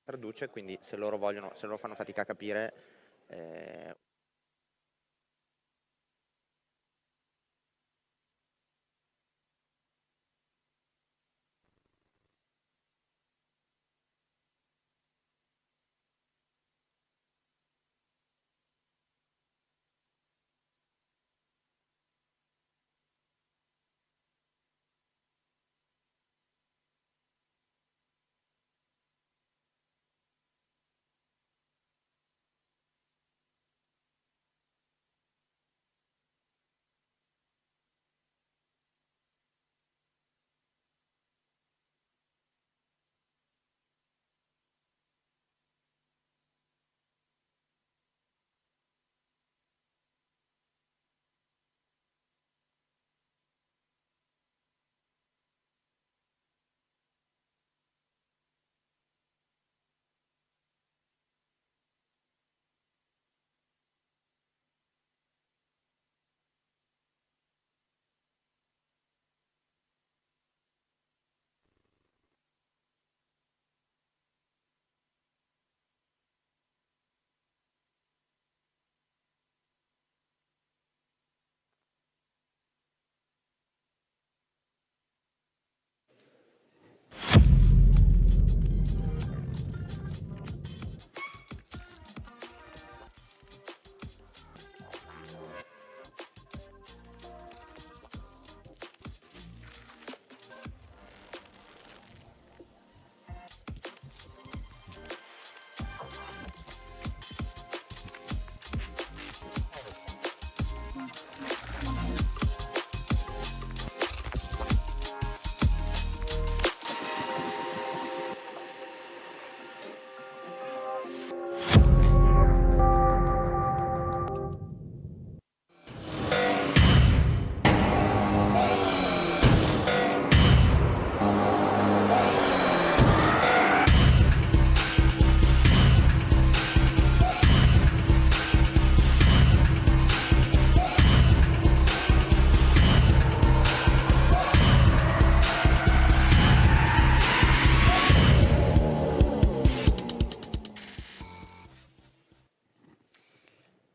traduce, quindi se loro fanno fatica a capire,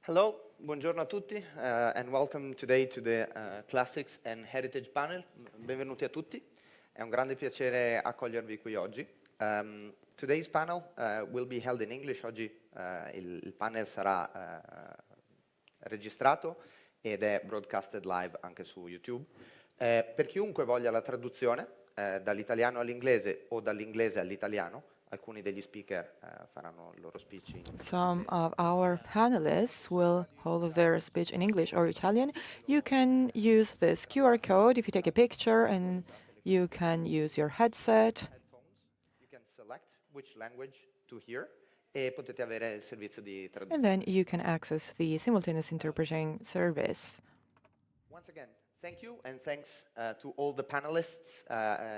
Hello, buongiorno a tutti, and welcome today to the Classics and Heritage Panel. Benvenuti a tutti, è un grande piacere accogliervi qui oggi. Today's panel will be held in English. Oggi il panel sarà registrato ed è broadcasted live anche su YouTube. Per chiunque voglia la traduzione dall'italiano all'inglese o dall'inglese all'italiano, alcuni degli speaker faranno il loro speech in Some of our panelists will hold their speech in English or Italian. You can use this QR code if you take a picture, and you can use your headset. You can select which language to hear e potete avere il servizio di traduzione. And then you can access the simultaneous interpreting service. Once again, thank you, and thanks to all the panelists.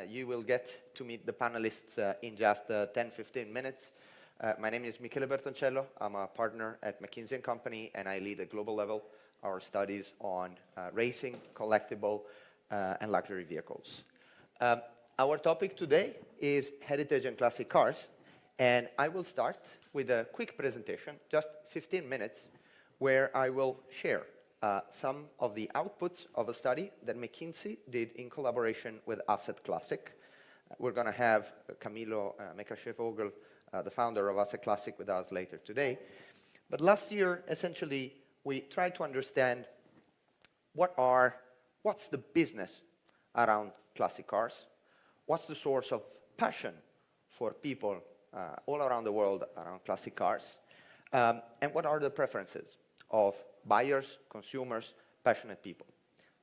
You will get to meet the panelists in just 10-15 minutes. My name is Michele Bertoncello. I'm a partner at McKinsey & Company, and I lead at global level our studies on racing, collectible, and luxury vehicles. Our topic today is heritage and classic cars, and I will start with a quick presentation, just 15 minutes, where I will share some of the outputs of a study that McKinsey did in collaboration with Asset Classic. We're going to have Camilo Mekashev-Vogel, the founder of Asset Classic, with us later today. But last year, essentially, we tried to understand what's the business around classic cars, what's the source of passion for people all around the world around classic cars, and what are the preferences of buyers, consumers, passionate people.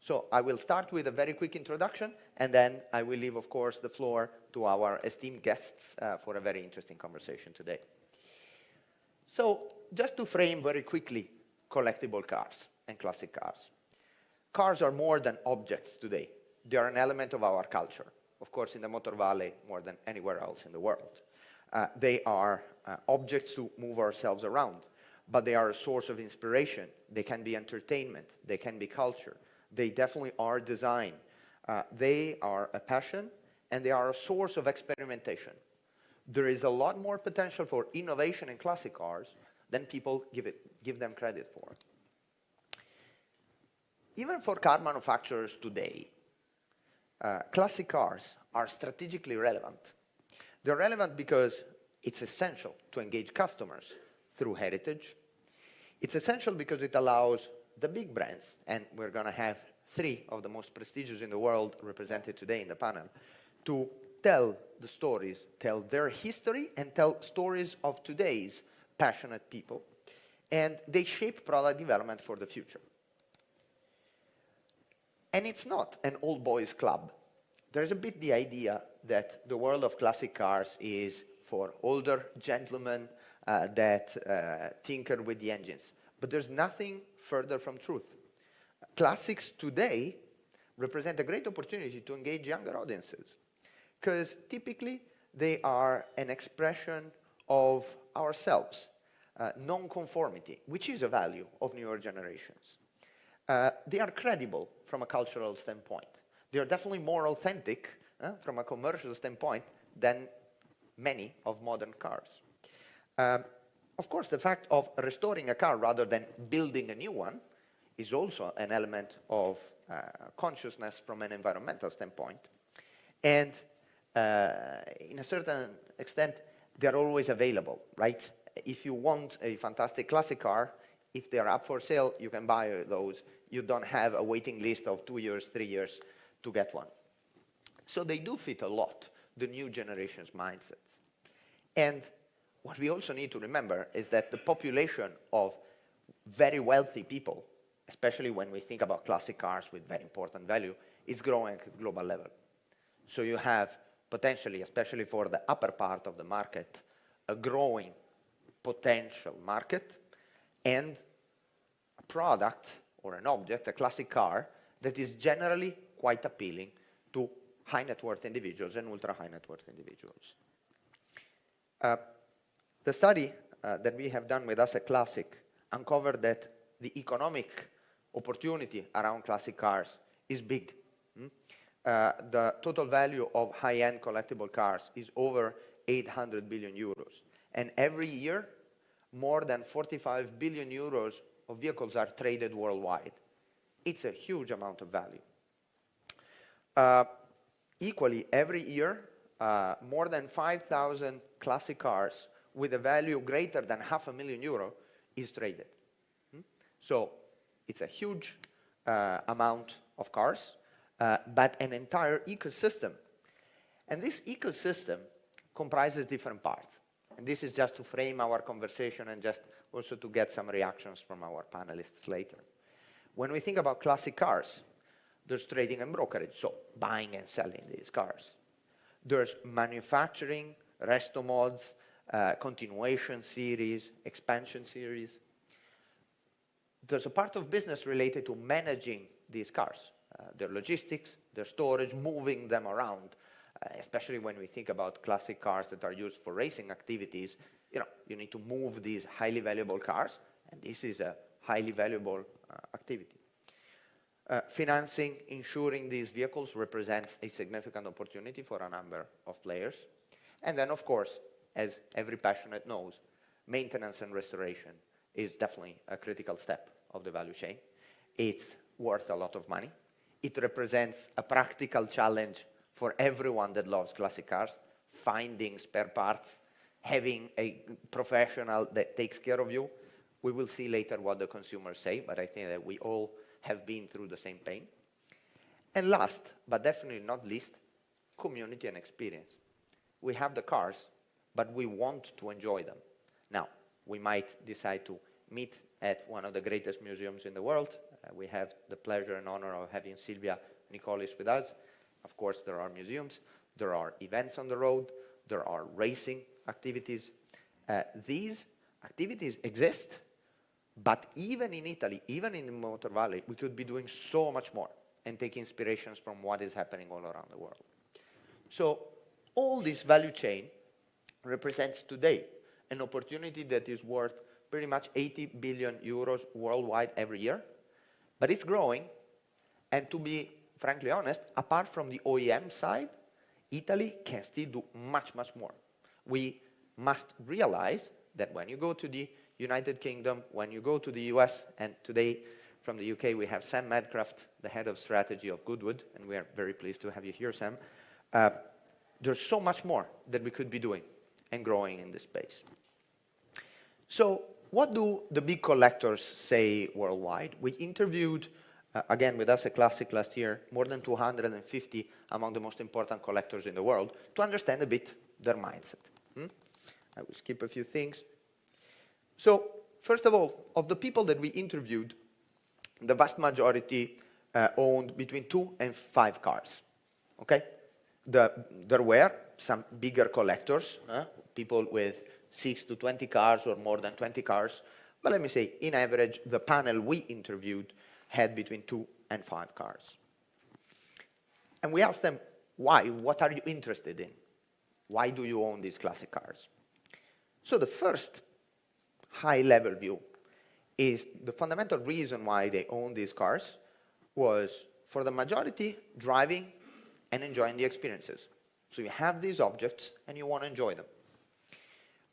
So I will start with a very quick introduction, and then I will leave, of course, the floor to our esteemed guests for a very interesting conversation today. So just to frame very quickly collectible cars and classic cars. Cars are more than objects today. They are an element of our culture. Of course, in the Motor Valley, more than anywhere else in the world. They are objects to move ourselves around, but they are a source of inspiration. They can be entertainment. They can be culture. They definitely are design. They are a passion, and they are a source of experimentation. there is a lot more potential for innovation in classic cars than people give them credit for. Even for car manufacturers today, classic cars are strategically relevant. They're relevant because it's essential to engage customers through heritage. It's essential because it allows the big brands, and we're going to have 3 of the most prestigious in the world represented today in the panel, to tell the stories, tell their history, and tell stories of today's passionate people. And they shape product development for the future. And it's not an old boys club. There's a bit the idea that the world of classic cars is for older gentlemen that tinker with the engines. But there's nothing further from truth. Classics today represent a great opportunity to engage younger audiences, because typically they are an expression of ourselves, non-conformity, which is a value of newer generations. They are credible from a cultural standpoint. They are definitely more authentic from a commercial standpoint than many of modern cars. Of course, the fact of restoring a car rather than building a new one is also an element of consciousness from an environmental standpoint. And in a certain extent, they're always available, right? If you want a fantastic classic car, if they're up for sale, you can buy those. You don't have a waiting list of 2 years, 3 years to get one. So they do fit a lot the new generation's mindsets. And what we also need to remember is that the population of very wealthy people, especially when we think about classic cars with very important value, is growing at a global level. So you have potentially, especially for the upper part of the market, a growing potential market and a product or an object, a classic car, that is generally quite appealing to high net worth individuals and ultra high net worth individuals. The study that we have done with us at Classic uncovered that the economic opportunity around classic cars is big. The total value of high-end collectible cars is over 800 billion euros. And every year, more than 45 billion euros of vehicles are traded worldwide. It's a huge amount of value. Equally, every year, more than 5,000 classic cars with a value greater than €500,000 is traded. So it's a huge amount of cars, but an entire ecosystem. And this ecosystem comprises different parts. And this is just to frame our conversation and just also to get some reactions from our panelists later. When we think about classic cars, there's trading and brokerage, so buying and selling these cars. There's manufacturing, resto mods, continuation series, expansion series. There's a part of business related to managing these cars, their logistics, their storage, moving them around, especially when we think about classic cars that are used for racing activities. You need to move these highly valuable cars, and this is a highly valuable activity. Financing, insuring these vehicles represents a significant opportunity for a number of players. And then, of course, as every passionate knows, maintenance and restoration is definitely a critical step of the value chain. It's worth a lot of money. It represents a practical challenge for everyone that loves classic cars, finding spare parts, having a professional that takes care of you. We will see later what the consumers say, but I think that we all have been through the same pain. And last, but definitely not least, community and experience. We have the cars, but we want to enjoy them. Now, we might decide to meet at one of the greatest museums in the world. We have the pleasure and honor of having Silvia Nicolis with us. Of course, there are museums, there are events on the road, there are racing activities. These activities exist, but even in Italy, even in the Motor Valley, we could be doing so much more and take inspirations from what is happening all around the world. So all this value chain represents today an opportunity that is worth pretty much 80 billion euros worldwide every year, but it's growing. And to be frankly honest, apart from the OEM side, Italy can still do much, much more. we must realize that when you go to the United Kingdom, when you go to the US, and today from the UK we have Sam Medcraft, the head of strategy of Goodwood, and we are very pleased to have you here, Sam. There's so much more that we could be doing and growing in this space. So what do the big collectors say worldwide? We interviewed, again with us at Classic last year, more than 250 among the most important collectors in the world to understand a bit their mindset. I will skip a few things. So first of all, of the people that we interviewed, the vast majority owned between 2 and 5 cars, okay? There were some bigger collectors, people with 6 to 20 cars or more than 20 cars, but let me say, in average, the panel we interviewed had between 2 and 5 cars. And we asked them, why? What are you interested in? Why do you own these classic cars? So the first high-level view is the fundamental reason why they own these cars was, for the majority, driving and enjoying the experiences. So you have these objects and you want to enjoy them.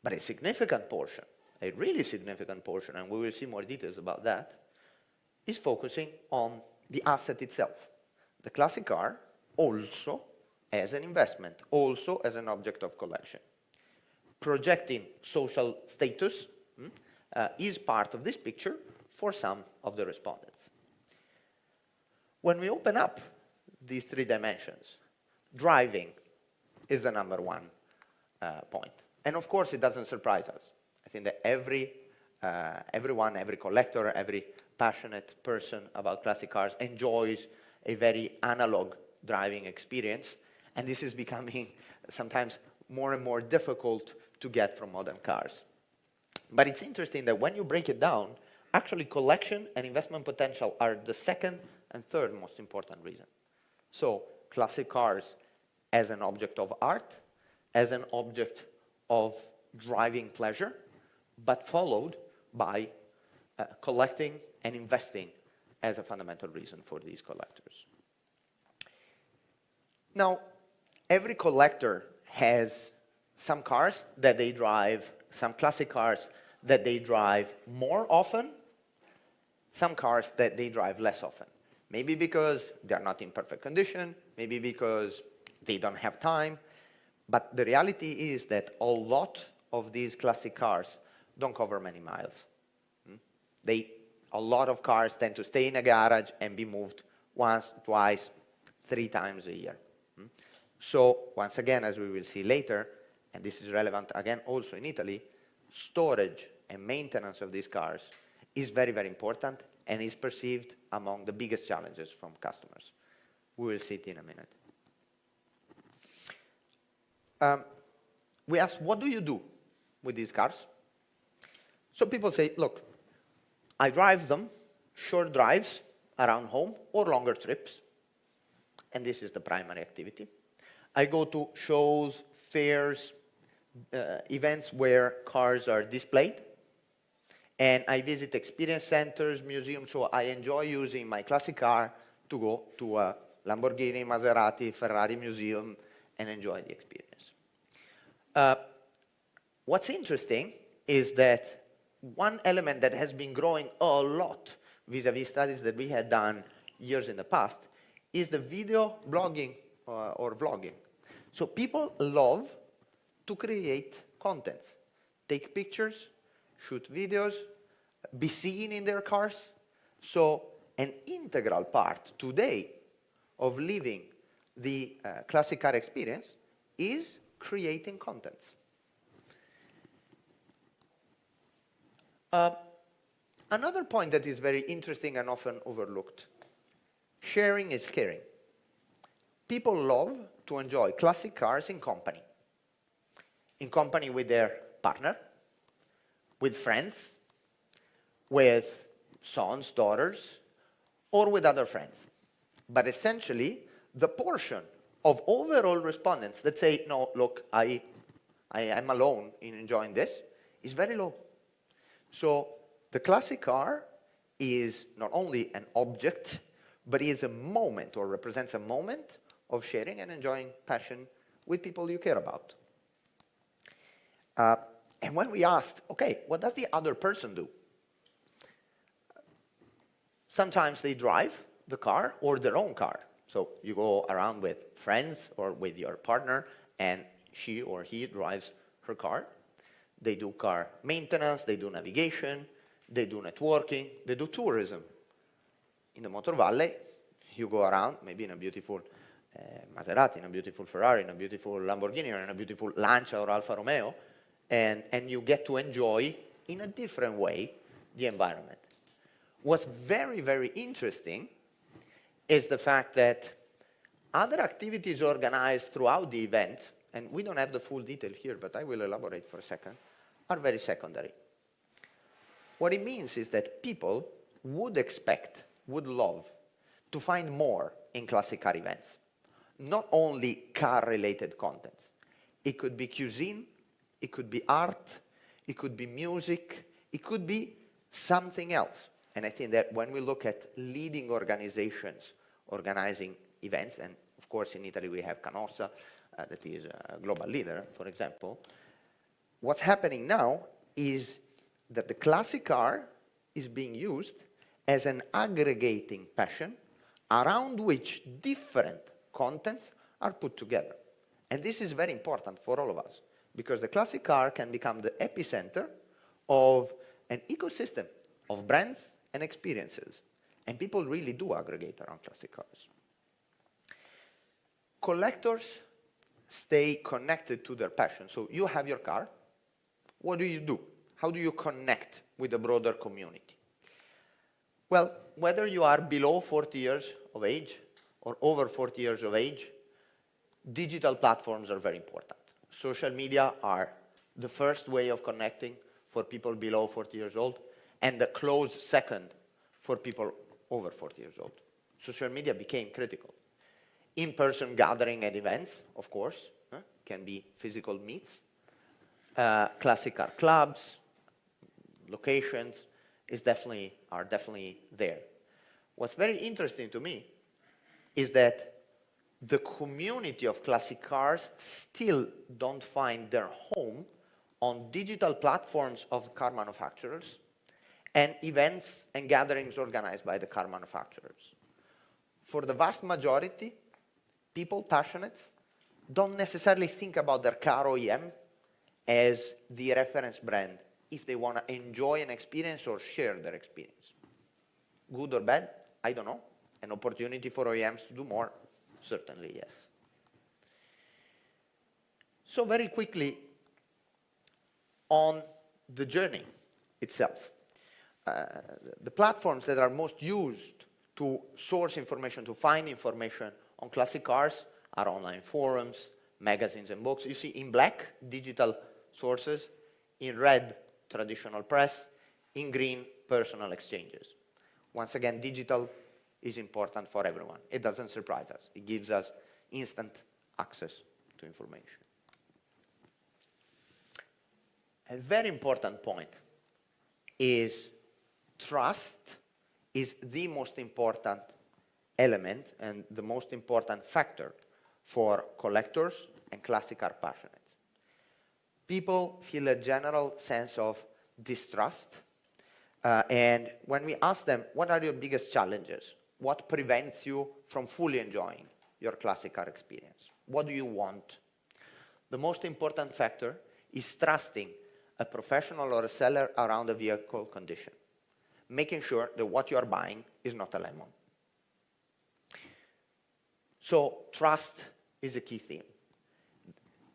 But a significant portion, a really significant portion, and we will see more details about that, is focusing on the asset itself. The classic car also as an investment, also as an object of collection. Projecting social status is part of this picture for some of the respondents. When we open up these 3 dimensions, driving is the number 1 point. And of course, it doesn't surprise us. I think that everyone, every collector, every passionate person about classic cars enjoys a very analog driving experience, and this is becoming sometimes more and more difficult to get from modern cars. But it's interesting that when you break it down, actually collection and investment potential are the second and third most important reason. So classic cars as an object of art, as an object of driving pleasure, but followed by collecting and investing as a fundamental reason for these collectors. Now, every collector has some cars that they drive, some classic cars that they drive more often, some cars that they drive less often. Maybe because they're not in perfect condition, maybe because they don't have time, but the reality is that a lot of these classic cars don't cover many miles. A lot of cars tend to stay in a garage and be moved once, twice, 3 times a year. So once again, as we will see later, and this is relevant again also in Italy, storage and maintenance of these cars is very, very important and is perceived among the biggest challenges from customers. We will see it in a minute. We asked, what do you do with these cars? So people say, look, I drive them, short drives around home or longer trips, and this is the primary activity. I go to shows, fairs, events where cars are displayed, and I visit experience centers, museums, so I enjoy using my classic car to go to a Lamborghini, Maserati, Ferrari museum and enjoy the experience. What's interesting is that one element that has been growing a lot vis-a-vis studies that we had done years in the past is the video blogging or vlogging. So people love to create content, take pictures, shoot videos, be seen in their cars. So an integral part today of living the classic car experience is creating content. Another point that is very interesting and often overlooked, sharing is caring. People love to enjoy classic cars in company with their partner, with friends, with sons, daughters, or with other friends. But essentially, the portion of overall respondents that say, no, look, I am alone in enjoying this, is very low. So the classic car is not only an object, but is a moment or represents a moment of sharing and enjoying passion with people you care about. And when we asked, okay, what does the other person do? Sometimes they drive the car or their own car. So you go around with friends or with your partner, and she or he drives her car. They do car maintenance, they do navigation, they do networking, they do tourism. In the Motor Valley, you go around, maybe in a beautiful Maserati, in a beautiful Ferrari, in a beautiful Lamborghini, or in a beautiful Lancia or Alfa Romeo, and you get to enjoy, in a different way, the environment. What's very, very interesting is the fact that other activities organized throughout the event, and we don't have the full detail here, but I will elaborate for a second, are very secondary. What it means is that people would expect, would love, to find more in classic car events. Not only car-related content. It could be cuisine, it could be art, it could be music, it could be something else. And I think that when we look at leading organizations organizing events, and of course in Italy we have Canossa, that is a global leader, for example, what's happening now is that the classic car is being used as an aggregating passion around which different contents are put together. And this is very important for all of us, because the classic car can become the epicenter of an ecosystem of brands and experiences. And people really do aggregate around classic cars. Collectors stay connected to their passion. So you have your car. What do? How do you connect with the broader community? Well, whether you are below 40 years of age or over 40 years of age, digital platforms are very important. Social media are the first way of connecting for people below 40 years old, and the close second for people over 40 years old. Social media became critical. In-person gathering at events, of course, can be physical meets. Classic car clubs, locations are definitely there. What's very interesting to me is that the community of classic cars still don't find their home on digital platforms of car manufacturers and events and gatherings organized by the car manufacturers. For the vast majority, people passionate don't necessarily think about their car OEM as the reference brand if they want to enjoy an experience or share their experience. Good or bad? I don't know. An opportunity for OEMs to do more? Certainly, yes. So very quickly, on the journey itself. The platforms that are most used to source information, to find information on classic cars are online forums, magazines and books. You see in black, digital sources, in red, traditional press, in green, personal exchanges. Once again, digital is important for everyone. It doesn't surprise us. It gives us instant access to information. A very important point is trust is the most important element and the most important factor for collectors and classic car passionates. People feel a general sense of distrust, and when we ask them, what are your biggest challenges? What prevents you from fully enjoying your classic car experience? What do you want? The most important factor is trusting a professional or a seller around a vehicle condition, making sure that what you are buying is not a lemon. So trust is a key theme.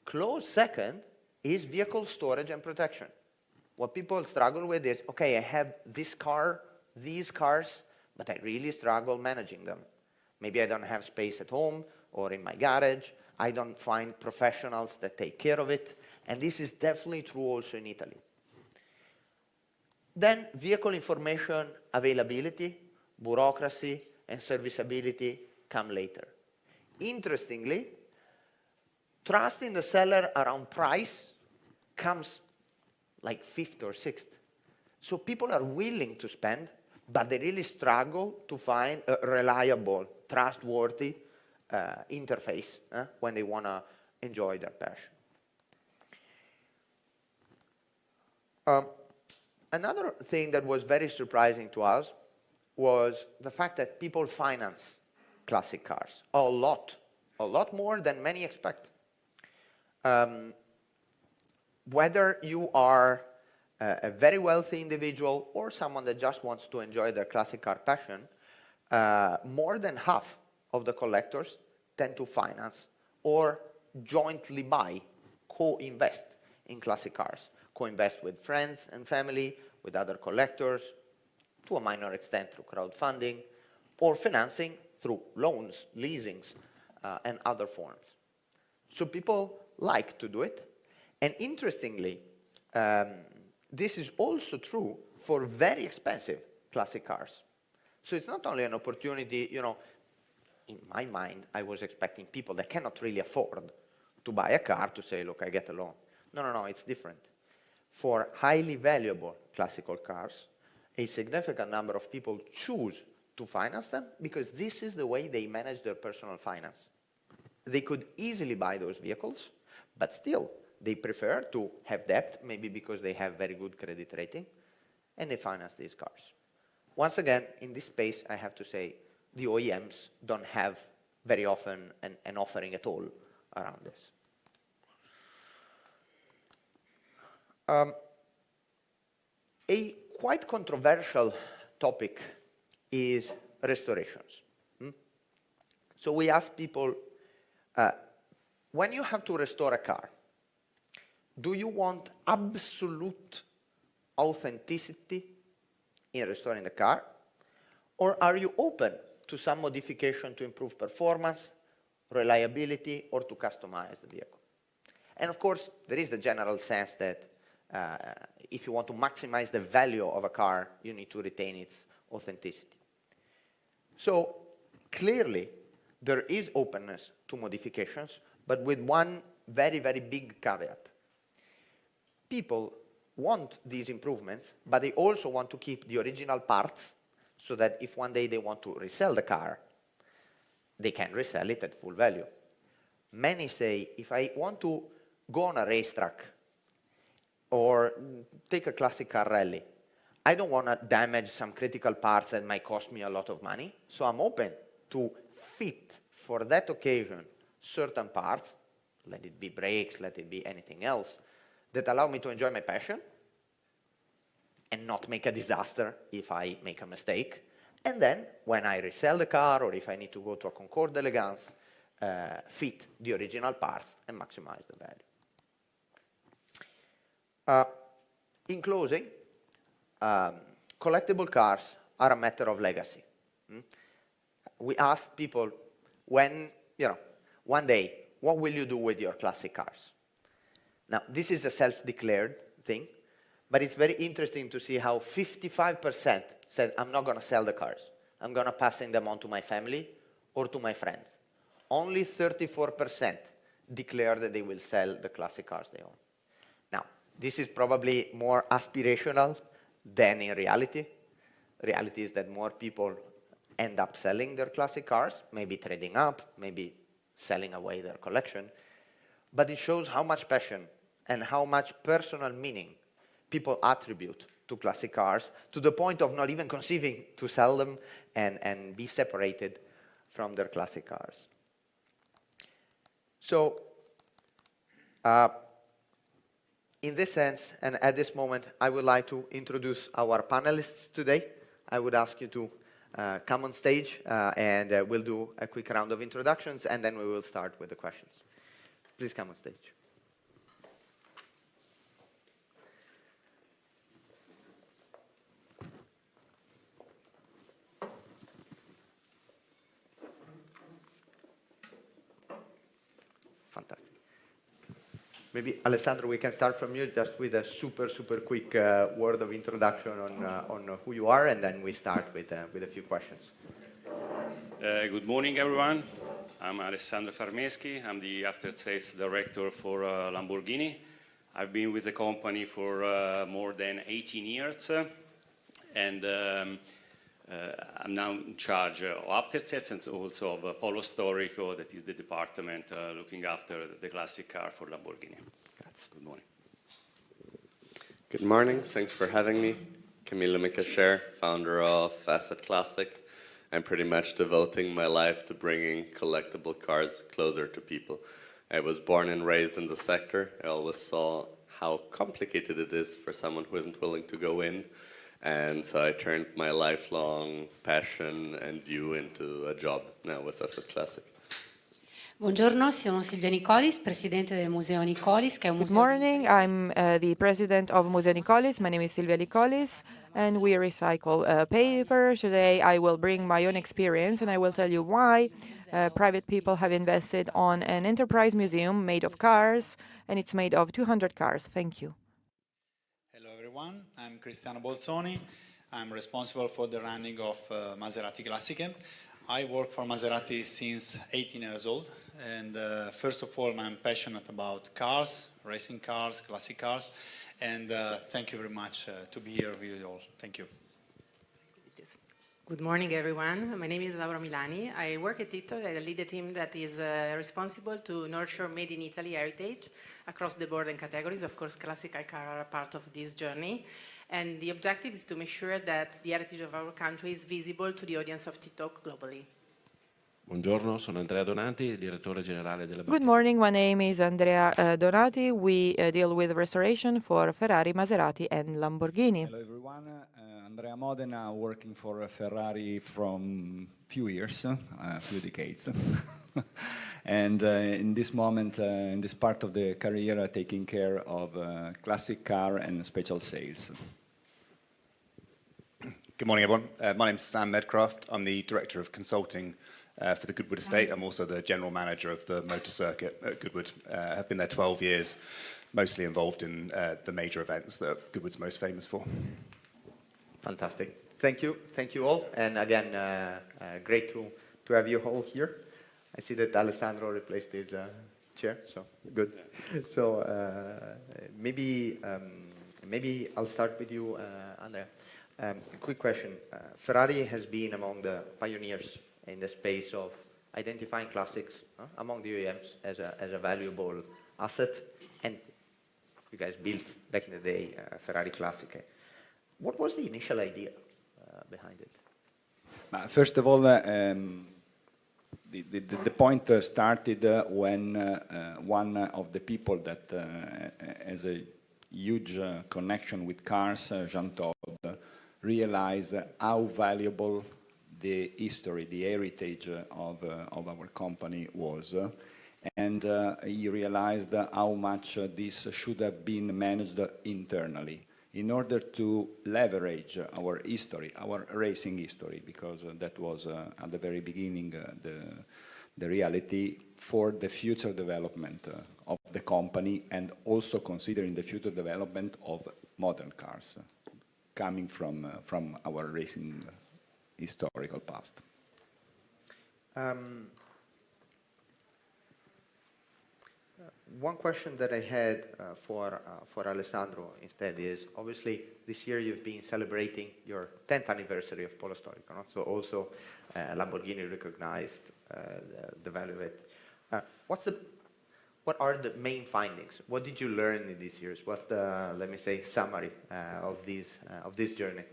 Close second is vehicle storage and protection. What people struggle with is, okay, I have this car, these cars, but I really struggle managing them. Maybe I don't have space at home or in my garage. I don't find professionals that take care of it. And this is definitely true also in Italy. Then vehicle information availability, bureaucracy, and serviceability come later. Interestingly, trust in the seller around price comes like fifth or sixth. So people are willing to spend, but they really struggle to find a reliable, trustworthy interface when they want to enjoy their passion. Another thing that was very surprising to us was the fact that people finance classic cars a lot more than many expect. Whether you are a very wealthy individual or someone that just wants to enjoy their classic car passion, more than half of the collectors tend to finance or jointly buy, co-invest in classic cars. Co-invest with friends and family, with other collectors, to a minor extent through crowdfunding, or financing through loans, leasings, and other forms. So people like to do it. And interestingly, this is also true for very expensive classic cars. So it's not only an opportunity, you know, in my mind, I was expecting people that cannot really afford to buy a car to say, look, I get a loan. No, it's different. For highly valuable classical cars, a significant number of people choose to finance them because this is the way they manage their personal finance. They could easily buy those vehicles, but still, they prefer to have debt, maybe because they have very good credit rating, and they finance these cars. Once again, in this space, I have to say, the OEMs don't have very often an offering at all around this. A quite controversial topic is restorations. So we ask people, when you have to restore a car, do you want absolute authenticity in restoring the car? Or are you open to some modification to improve performance, reliability, or to customize the vehicle? And of course, there is the general sense that if you want to maximize the value of a car, you need to retain its authenticity. So clearly, there is openness to modifications, but with one very, very big caveat. People want these improvements, but they also want to keep the original parts so that if one day they want to resell the car, they can resell it at full value. Many say, if I want to go on a racetrack or take a classic car rally, I don't want to damage some critical parts that might cost me a lot of money, so I'm open to fit for that occasion certain parts, let it be brakes, let it be anything else, that allow me to enjoy my passion and not make a disaster if I make a mistake. And then, when I resell the car, or if I need to go to a Concorde d'Elegance, fit the original parts and maximize the value. In closing, collectible cars are a matter of legacy. We asked people, one day, what will you do with your classic cars? Now, this is a self-declared thing, but it's very interesting to see how 55% said, I'm not going to sell the cars. I'm going to passing them on to my family or to my friends. Only 34% declare that they will sell the classic cars they own. Now, this is probably more aspirational than in reality. Reality is that more people end up selling their classic cars, maybe trading up, maybe selling away their collection. But it shows how much passion and how much personal meaning people attribute to classic cars, to the point of not even conceiving to sell them and be separated from their classic cars. So, in this sense, and at this moment, I would like to introduce our panelists today. I would ask you to come on stage, and we'll do a quick round of introductions, and then we will start with the questions. Please come on stage. Fantastic. Maybe, Alessandro, we can start from you just with a super quick word of introduction on who you are, and then we start with a few questions. Good morning, everyone. I'm Alessandro Farmeschi. I'm the after-sales director for Lamborghini. I've been with the company for more than 18 years, and I'm now in charge of after-sales and also of Polo Storico, that is the department looking after the classic car for Lamborghini. Grazie. Good morning. Good morning, thanks for having me. Camilo Mikasher, founder of Asset Classic. I'm pretty much devoting my life to bringing collectible cars closer to people. I was born and raised in the sector. I always saw how complicated it is for someone who isn't willing to go in. And so I turned my lifelong passion and view into a job now with Asset Classic. Buongiorno, sono Silvia Nicolis, presidente del Museo Nicolis, che è un Good museo morning, I'm the president of Museo Nicolis. My name is Silvia Nicolis, and we recycle paper. Today I will bring my own experience and I will tell you why private people have invested on an enterprise museum made of cars, and it's made of 200 cars. Thank you. Hello everyone, I'm Cristiano Bolzoni. I'm responsible for the running of Maserati Classiche. I work for Maserati since 18 years old, and first of all I'm passionate about cars, racing cars, classic cars, and thank you very much to be here with you all. Thank you. Good morning, everyone. My name is Laura Milani. I work at Tito. I lead a team that is responsible to nurture Made in Italy heritage across the board and categories. Of course, classical cars are a part of this journey. And the objective is to make sure that the heritage of our country is visible to the audience of TikTok globally. Buongiorno, sono Andrea Donati, direttore generale della Good morning, my name is Andrea Donati. We deal with restoration for Ferrari, Maserati and Lamborghini. Hello everyone, Andrea Modena, working for Ferrari from few years, few decades. And in this moment, in this part of the career, taking care of classic car and special sales. Good morning, everyone. My name's Sam Medcraft. I'm the Director of Consulting for the Goodwood estate. I'm also the General Manager of the motor circuit at Goodwood. I've been there 12 years, mostly involved in the major events that Goodwood's most famous for. Fantastic. Thank you all. And again, great to have you all here. I see that Alessandro replaced his chair, so good. So maybe I'll start with you, Andrea. A quick question. Ferrari has been among the pioneers in the space of identifying classics among the OEMs as a valuable asset, and you guys built back in the day Ferrari Classiche. What was the initial idea behind it? First of all, the point started when one of the people that has a huge connection with cars, Jean Todt, realized how valuable the history, the heritage of our company was. And he realized how much this should have been managed internally in order to leverage our history, our racing history, because that was at the very beginning the reality for the future development of the company, and also considering the future development of modern cars coming from our racing historical past. One question that I had for Alessandro instead is, obviously this year you've been celebrating your 10th anniversary of Polo Storico, no? So also Lamborghini recognized the value of it. What are the main findings? What did you learn in these years? What's the, let me say, summary of this journey?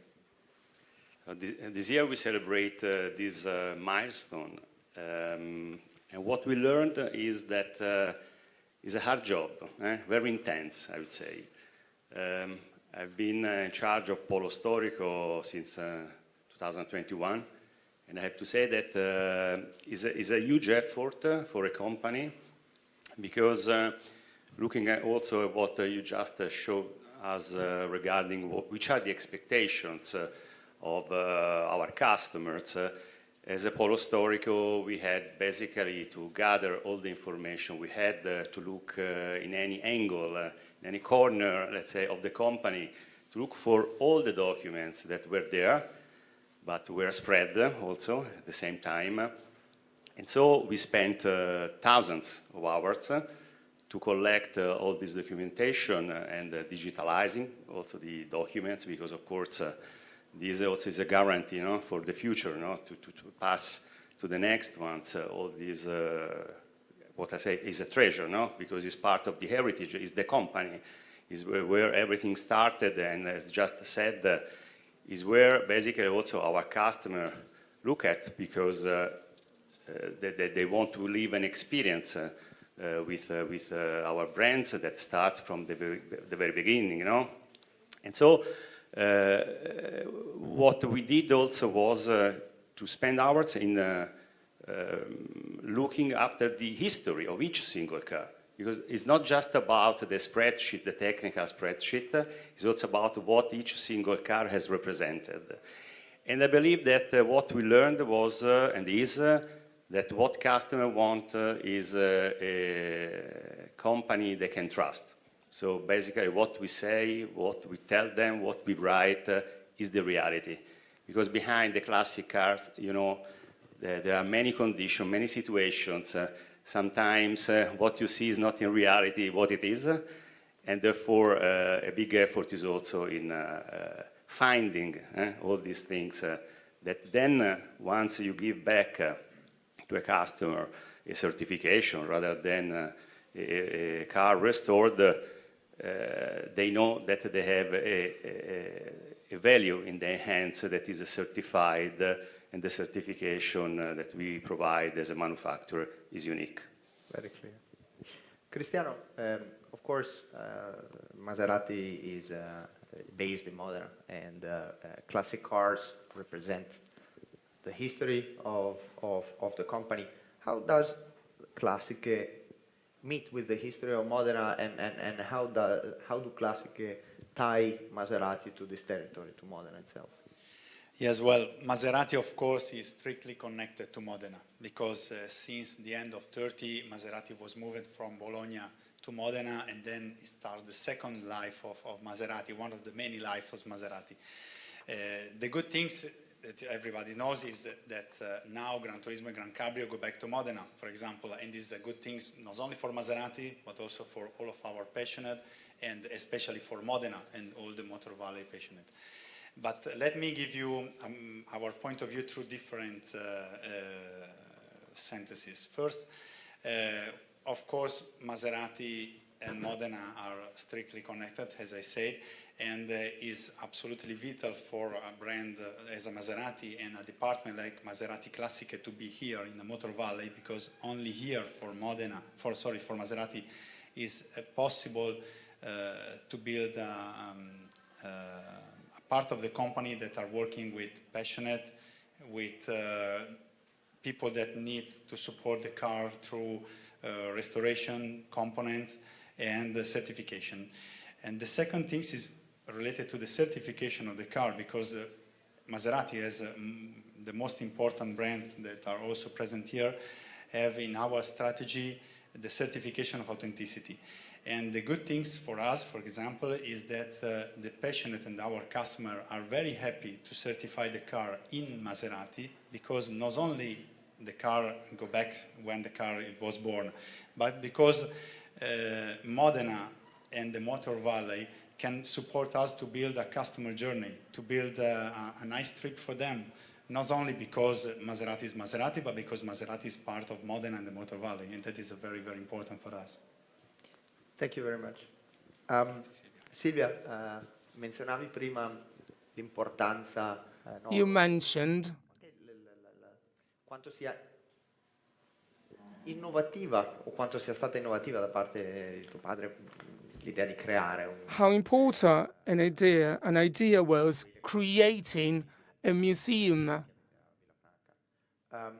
This year we celebrate this milestone, and what we learned is that it's a hard job, very intense, I would say. I've been in charge of Polo Storico since 2021, and I have to say that it's a huge effort for a company, because looking at also what you just showed us regarding which are the expectations of our customers. As a Polo Storico, we had basically to gather all the information. We had to look in any angle, in any corner, let's say, of the company, to look for all the documents that were there, but were spread also at the same time. And so we spent thousands of hours to collect all this documentation and digitalizing also the documents, because of course this also is a guarantee, for the future, to pass to the next ones. All this, what I say, is a treasure, because it's part of the heritage, is the company, is where everything started, and as just said, is where basically also our customer look at, because they want to live an experience with our brands that starts from the very beginning, you know. And so what we did also was to spend hours in looking after the history of each single car. Because it's not just about the spreadsheet, the technical spreadsheet, it's also about what each single car has represented. And I believe that what we learned was, and is, that what customers want is a company they can trust. So basically what we say, what we tell them, what we write is the reality. Because behind the classic cars, you know, there are many conditions, many situations. Sometimes what you see is not in reality what it is, and therefore a big effort is also in finding all these things that then once you give back to a customer a certification rather than a car restored, they know that they have a value in their hands that is certified, and the certification that we provide as a manufacturer is unique. Very clear. Cristiano, of course, Maserati is based in Modena, and classic cars represent the history of the company. How does Classiche meet with the history of Modena, and how do Classiche tie Maserati to this territory, to Modena itself? Yes, well, Maserati, of course, is strictly connected to Modena, because since the end of 30, Maserati was moved from Bologna to Modena, and then it starts the second life of Maserati, one of the many lives of Maserati. The good things that everybody knows is that now Gran Turismo and Gran Cabrio go back to Modena, for example, and this is a good thing not only for Maserati, but also for all of our passionate, and especially for Modena and all the Motor Valley passionate. But let me give you our point of view through different sentences. First, of course, Maserati and Modena are strictly connected, as I said, and is absolutely vital for a brand as a Maserati and a department like Maserati Classiche to be here in the Motor Valley, because only here for Maserati is possible to build a part of the company that are working with passionate, with people that need to support the car through restoration, components, and certification. And the second thing is related to the certification of the car, because Maserati has the most important brands that are also present here, have in our strategy the certification of authenticity. And the good things for us, for example, is that the passionate and our customer are very happy to certify the car in Maserati, because not only the car go back when the car was born, but because Modena and the Motor Valley can support us to build a customer journey, to build a nice trip for them, not only because Maserati is Maserati, but because Maserati is part of Modena and the Motor Valley, and that is very, very important for us. Thank you very much. Silvia, menzionavi prima l'importanza. You mentioned Quanto sia innovativa, o quanto sia stata innovativa da parte di tuo padre l'idea di creare how important an idea was creating a museum,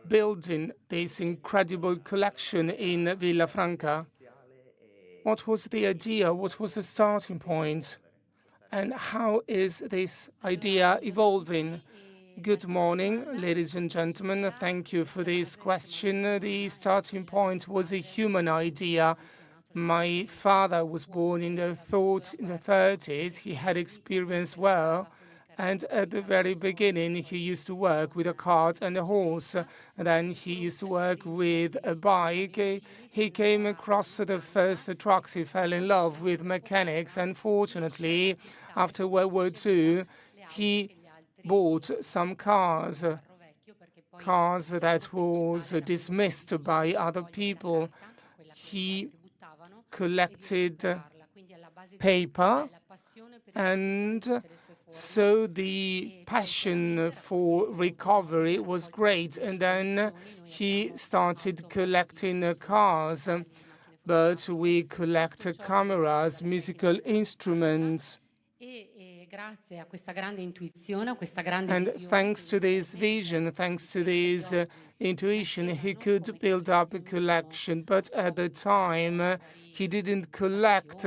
building this incredible collection in Villafranca. What was the idea? What was the starting point? And how is this idea evolving? Good morning, ladies and gentlemen. Thank you for this question. The starting point was a human idea. My father was born in the 30s. He had experience well. And at the very beginning, he used to work with a cart and a horse. And then he used to work with a bike. He came across the first trucks. He fell in love with mechanics. And fortunately, after World War II, he bought some cars that was dismissed by other people. He collected paper, and so the passion for recovery was great. And then he started collecting cars, but we collect cameras, musical instruments. And thanks to this vision, thanks to this intuition, he could build up a collection. But at the time, he didn't collect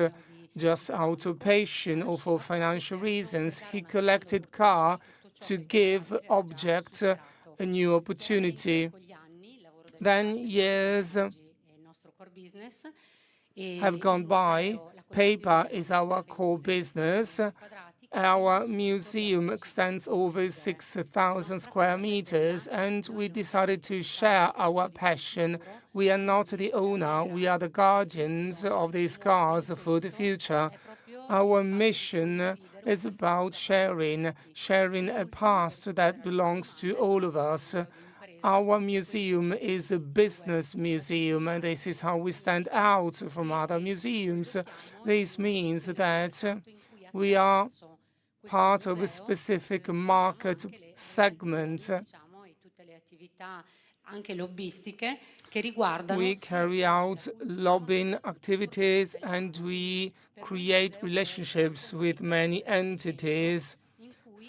just out of passion or for financial reasons. He collected car to give objects a new opportunity. Then years have gone by. Paper is our core business. Our museum extends over 6,000 square meters, and we decided to share our passion. We are not the owner, we are the guardians of these cars for the future. Our mission is about sharing a past that belongs to all of us. Our museum is a business museum, and this is how we stand out from other museums. This means that we are part of a specific market segment. We carry out lobbying activities and we create relationships with many entities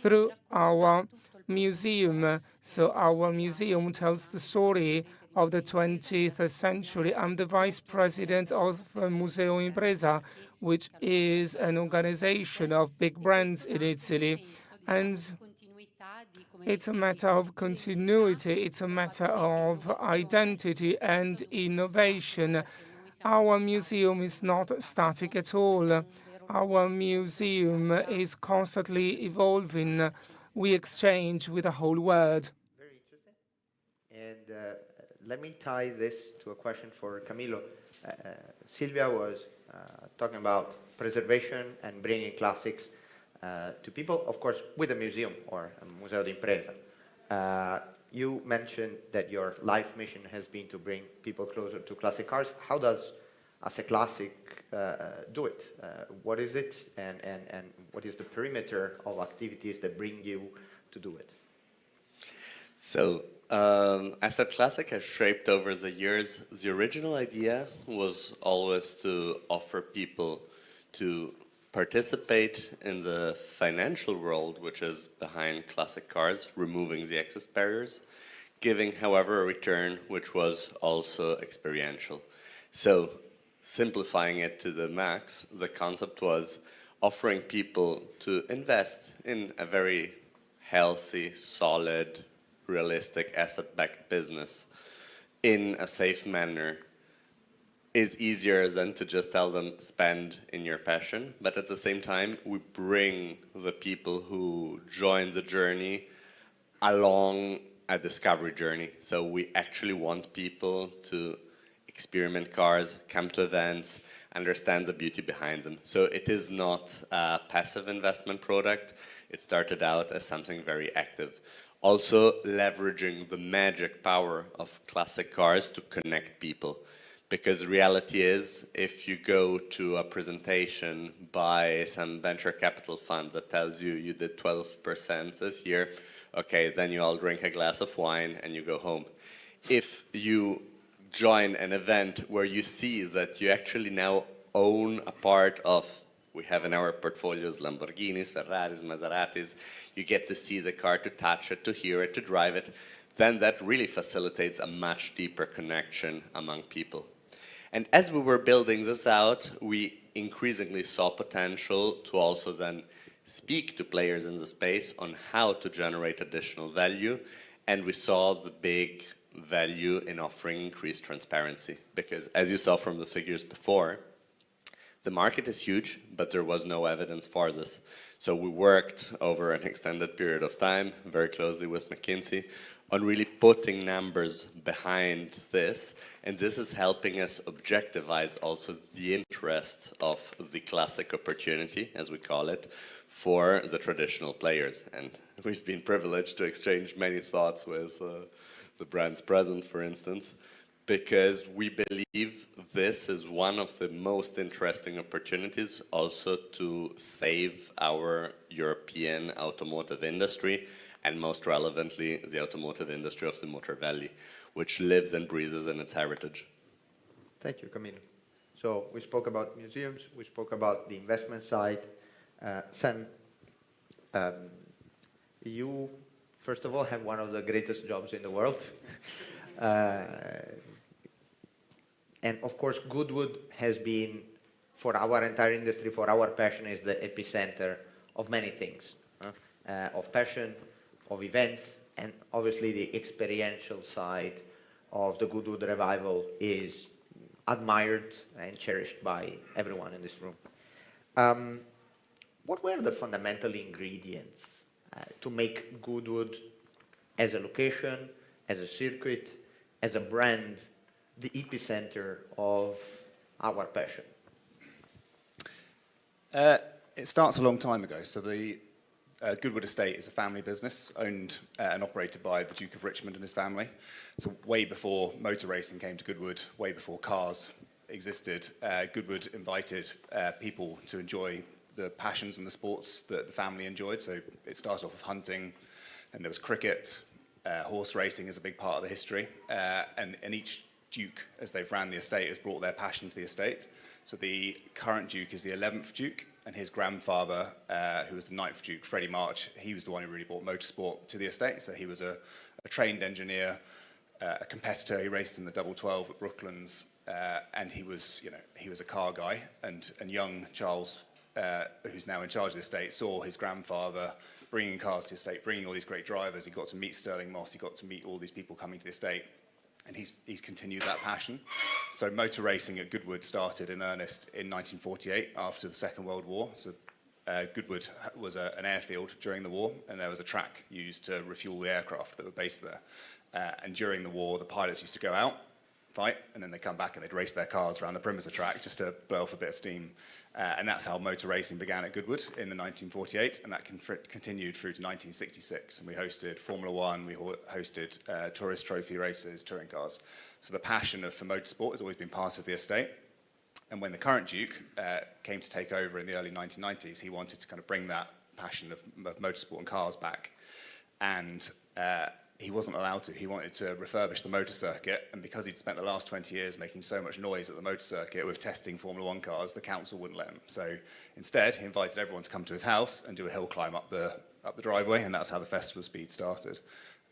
through our museum. So our museum tells the story of the 20th century. I'm the vice president of Museo Impresa, which is an organization of big brands in Italy. And it's a matter of continuity, it's a matter of identity and innovation. Our museum is not static at all. Our museum is constantly evolving. We exchange with the whole world. Very interesting. And let me tie this to a question for Camillo. Silvia was talking about preservation and bringing classics to people, of course, with a museum or a Museo d'Impresa. You mentioned that your life mission has been to bring people closer to classic cars. How does As a Classic do it? What is it, and what is the perimeter of activities that bring you to do it? So, As a Classic has shaped over the years. The original idea was always to offer people to participate in the financial world, which is behind classic cars, removing the access barriers, giving, however, a return which was also experiential. So, simplifying it to the max, the concept was offering people to invest in a very healthy, solid, realistic, asset-backed business in a safe manner is easier than to just tell them spend in your passion. But at the same time, we bring the people who join the journey along a discovery journey. So we actually want people to experiment cars, come to events, understand the beauty behind them. So it is not a passive investment product. It started out as something very active. Also leveraging the magic power of classic cars to connect people. Because reality is, if you go to a presentation by some venture capital fund that tells you you did 12% this year, okay, then you all drink a glass of wine and you go home. If you join an event where you see that you actually now own a part of, we have in our portfolios Lamborghinis, Ferraris, Maseratis, you get to see the car, to touch it, to hear it, to drive it, then that really facilitates a much deeper connection among people. And as we were building this out, we increasingly saw potential to also then speak to players in the space on how to generate additional value. And we saw the big value in offering increased transparency. Because as you saw from the figures before, the market is huge, but there was no evidence for this. So we worked over an extended period of time, very closely with McKinsey, on really putting numbers behind this. And this is helping us objectivize also the interest of the classic opportunity, as we call it, for the traditional players. And we've been privileged to exchange many thoughts with the brands present, for instance. Because we believe this is one of the most interesting opportunities also to save our European automotive industry, and most relevantly, the automotive industry of the Motor Valley, which lives and breathes in its heritage. Thank you, Camilo. So we spoke about museums, we spoke about the investment side. Sam, you, first of all, have one of the greatest jobs in the world. And of course, Goodwood has been, for our entire industry, for our passion, is the epicenter of many things, of passion, of events, and obviously the experiential side of the Goodwood revival is admired and cherished by everyone in this room. What were the fundamental ingredients to make Goodwood as a location, as a circuit, as a brand, the epicenter of our passion? It starts a long time ago. So the Goodwood Estate is a family business owned and operated by the Duke of Richmond and his family. So way before motor racing came to Goodwood, way before cars existed, Goodwood invited people to enjoy the passions and the sports that the family enjoyed. So it started off with hunting, and there was cricket. Horse racing is a big part of the history, and each Duke, as they've ran the estate, has brought their passion to the estate. So the current Duke is the 11th Duke, and his grandfather, who was the 9th Duke, Freddie March, he was the one who really brought motorsport to the estate. So he was a trained engineer, a competitor. He raced in the double 12 at Brooklands, and he was a car guy. And young Charles, who's now in charge of the estate, saw his grandfather bringing cars to the estate, bringing all these great drivers. He got to meet Stirling Moss. He got to meet all these people coming to the estate. And he's continued that passion. So motor racing at Goodwood started in earnest in 1948 after the Second World War. So Goodwood was an airfield during the war, and there was a track used to refuel the aircraft that were based there. And during the war, the pilots used to go out, fight, and then they'd come back and they'd race their cars around the perimeter track just to blow off a bit of steam. And that's how motor racing began at Goodwood in the 1948, and that continued through to 1966. And we hosted Formula One, we hosted tourist trophy races, touring cars. So the passion for motorsport has always been part of the estate. And when the current Duke came to take over in the early 1990s, he wanted to kind of bring that passion of motorsport and cars back. And he wasn't allowed to. He wanted to refurbish the motor circuit, and because he'd spent the last 20 years making so much noise at the motor circuit with testing Formula One cars, the council wouldn't let him. So instead, he invited everyone to come to his house and do a hill climb up the driveway, and that's how the Festival of Speed started.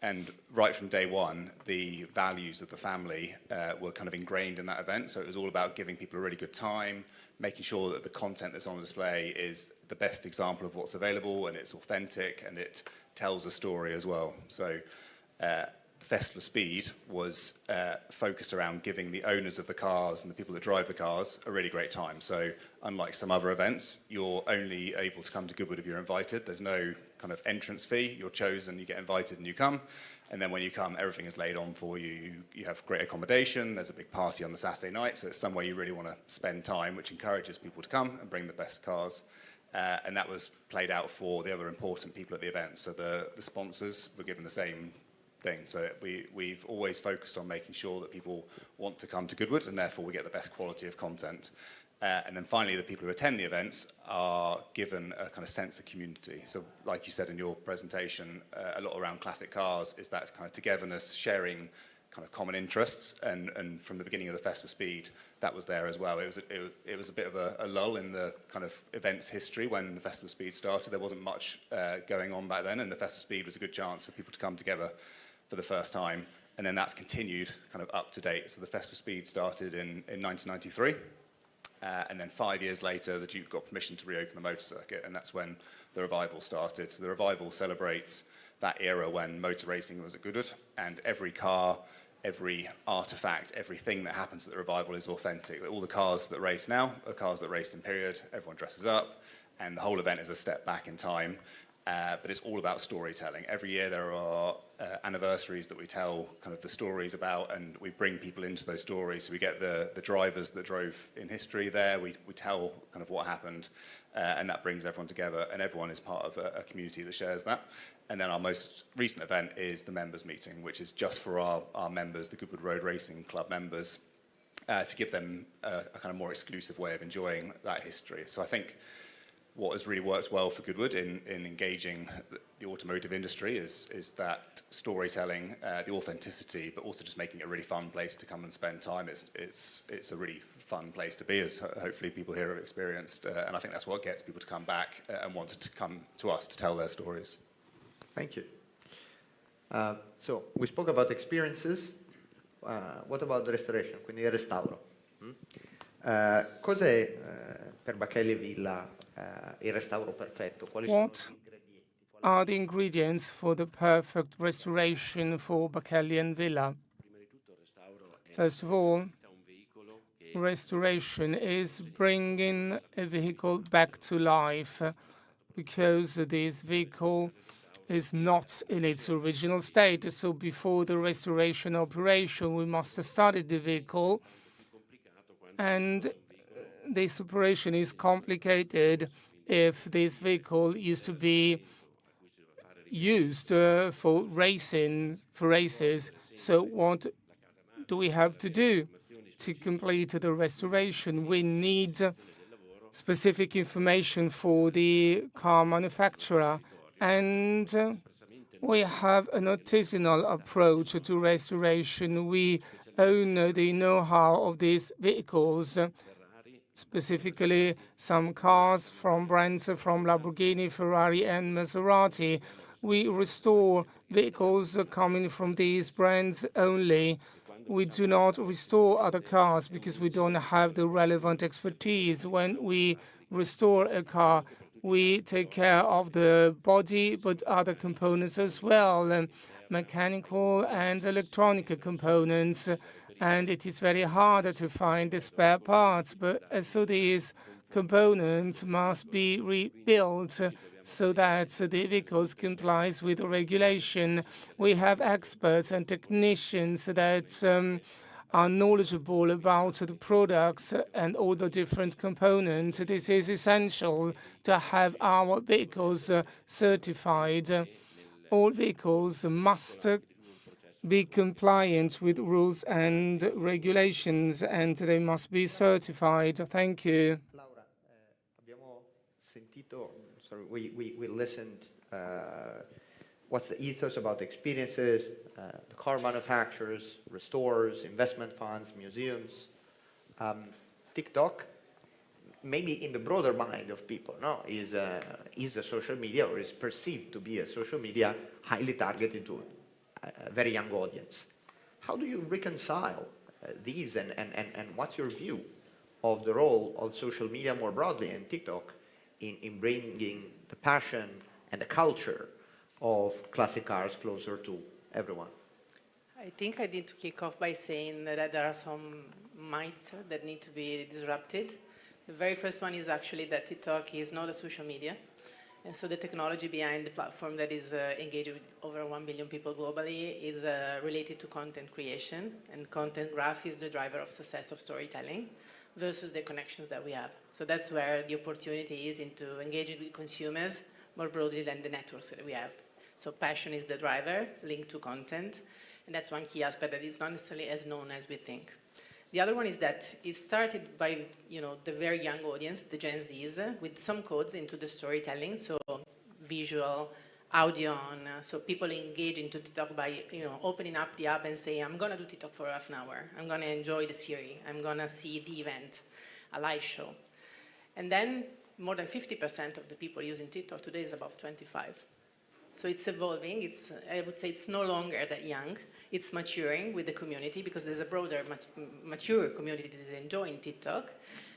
And right from day one, the values of the family were kind of ingrained in that event. So it was all about giving people a really good time, making sure that the content that's on display is the best example of what's available, and it's authentic, and it tells a story as well. So the Festival of Speed was focused around giving the owners of the cars and the people that drive the cars a really great time. So unlike some other events, you're only able to come to Goodwood if you're invited. There's no kind of entrance fee. You're chosen, you get invited, and you come. And then when you come, everything is laid on for you. You have great accommodation. There's a big party on the Saturday night. So it's somewhere you really want to spend time, which encourages people to come and bring the best cars. And that was played out for the other important people at the event. So the sponsors were given the same thing. So we've always focused on making sure that people want to come to Goodwood, and therefore we get the best quality of content. And then finally, the people who attend the events are given a kind of sense of community. So like you said in your presentation, a lot around classic cars is that kind of togetherness, sharing kind of common interests. And from the beginning of the Festival of Speed, that was there as well. It was a bit of a lull in the kind of events history when the Festival of Speed started. There wasn't much going on back then, and the Festival of Speed was a good chance for people to come together for the first time. And then that's continued kind of up to date. So the Festival of Speed started in 1993. And then 5 years later, the Duke got permission to reopen the motor circuit, and that's when the revival started. So the revival celebrates that era when motor racing was at Goodwood, and every car, every artifact, everything that happens at the revival is authentic. All the cars that race now are cars that raced in period. Everyone dresses up, and the whole event is a step back in time. but it's all about storytelling. Every year there are anniversaries that we tell kind of the stories about, and we bring people into those stories. So we get the drivers that drove in history there, we tell kind of what happened, and that brings everyone together, and everyone is part of a community that shares that. And then our most recent event is the members meeting, which is just for our members, the Goodwood Road Racing Club members, to give them a kind of more exclusive way of enjoying that history. So I think what has really worked well for Goodwood in engaging the automotive industry is that storytelling, the authenticity, but also just making it a really fun place to come and spend time. It's a really fun place to be, as hopefully people here have experienced, and I think that's what gets people to come back and want to come to us to tell their stories. Thank you. So we spoke about experiences. What about the restoration, quindi il restauro? Cos'è per Bacchelli e Villa il restauro perfetto? Quali sono What are the ingredients for the perfect restoration for Bacchelli and Villa? First of all, restoration is bringing a vehicle back to life, because this vehicle is not in its original state. So before the restoration operation, we must study the vehicle, and this operation is complicated if this vehicle used to be used for races. So what do we have to do to complete the restoration? We need specific information for the car manufacturer, and we have an artisanal approach to restoration. We own the know-how of these vehicles, specifically some cars from brands from Lamborghini, Ferrari, and Maserati. We restore vehicles coming from these brands only. We do not restore other cars because we don't have the relevant expertise. When we restore a car, we take care of the body, but other components as well, mechanical and electronic components. And it is very hard to find the spare parts, but so these components must be rebuilt so that the vehicles complies with the regulation. We have experts and technicians that are knowledgeable about the products and all the different components. This is essential to have our vehicles certified. All vehicles must be compliant with rules and regulations, and they must be certified. Thank you. Laura, abbiamo sentito, sorry, we listened what's the ethos about the experiences, the car manufacturers, restorers, investment funds, museums. TikTok, maybe in the broader mind of people, no, is a social media, or is perceived to be a social media highly targeted to a very young audience. How do you reconcile these, and what's your view of the role of social media more broadly, and TikTok, in bringing the passion and the culture of classic cars closer to everyone? I think I need to kick off by saying that there are some myths that need to be disrupted. The very first one is actually that TikTok is not a social media. And so the technology behind the platform that is engaging with over 1 billion people globally is related to content creation. And content graph is the driver of success of storytelling versus the connections that we have. So that's where the opportunity is into engaging with consumers more broadly than the networks that we have. So passion is the driver linked to content. And that's one key aspect that is not necessarily as known as we think. The other one is that it started by, the very young audience, the Gen Zs, with some codes into the storytelling, so visual, audio on, so people engage into TikTok by, opening up the app and saying, I'm gonna do TikTok for half an hour, I'm gonna enjoy the series, I'm gonna see the event, a live show. And then more than 50% of the people using TikTok today is above 25. So it's evolving, I would say it's no longer that young. It's maturing with the community because there's a broader, mature community that is enjoying TikTok.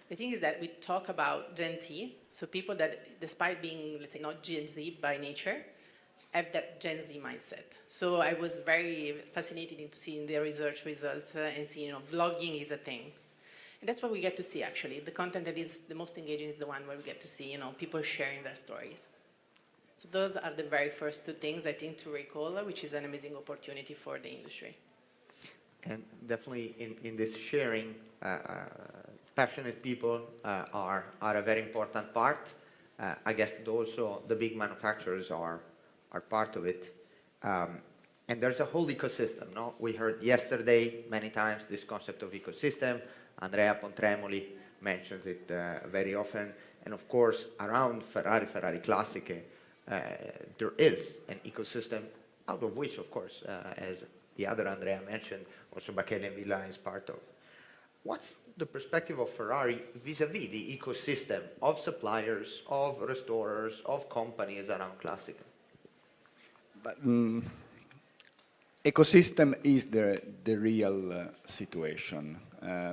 The thing is that we talk about Gen T, so people that, despite being, let's say, not Gen Z by nature, have that Gen Z mindset. So I was very fascinated into seeing their research results and seeing, vlogging is a thing. And that's what we get to see, actually. The content that is the most engaging is the one where we get to see, people sharing their stories. So those are the very first two things I think to recall, which is an amazing opportunity for the industry. And definitely in this sharing, passionate people are a very important part. I guess also the big manufacturers are part of it. And there's a whole ecosystem, no? We heard yesterday many times this concept of ecosystem. Andrea Pontremoli mentions it very often. And of course, around Ferrari Classiche, there is an ecosystem, out of which, of course, as the other Andrea mentioned, also Bachele and Villa is part of. What's the perspective of Ferrari vis-a-vis the ecosystem of suppliers, of restorers, of companies around Classica? But, ecosystem is the real situation,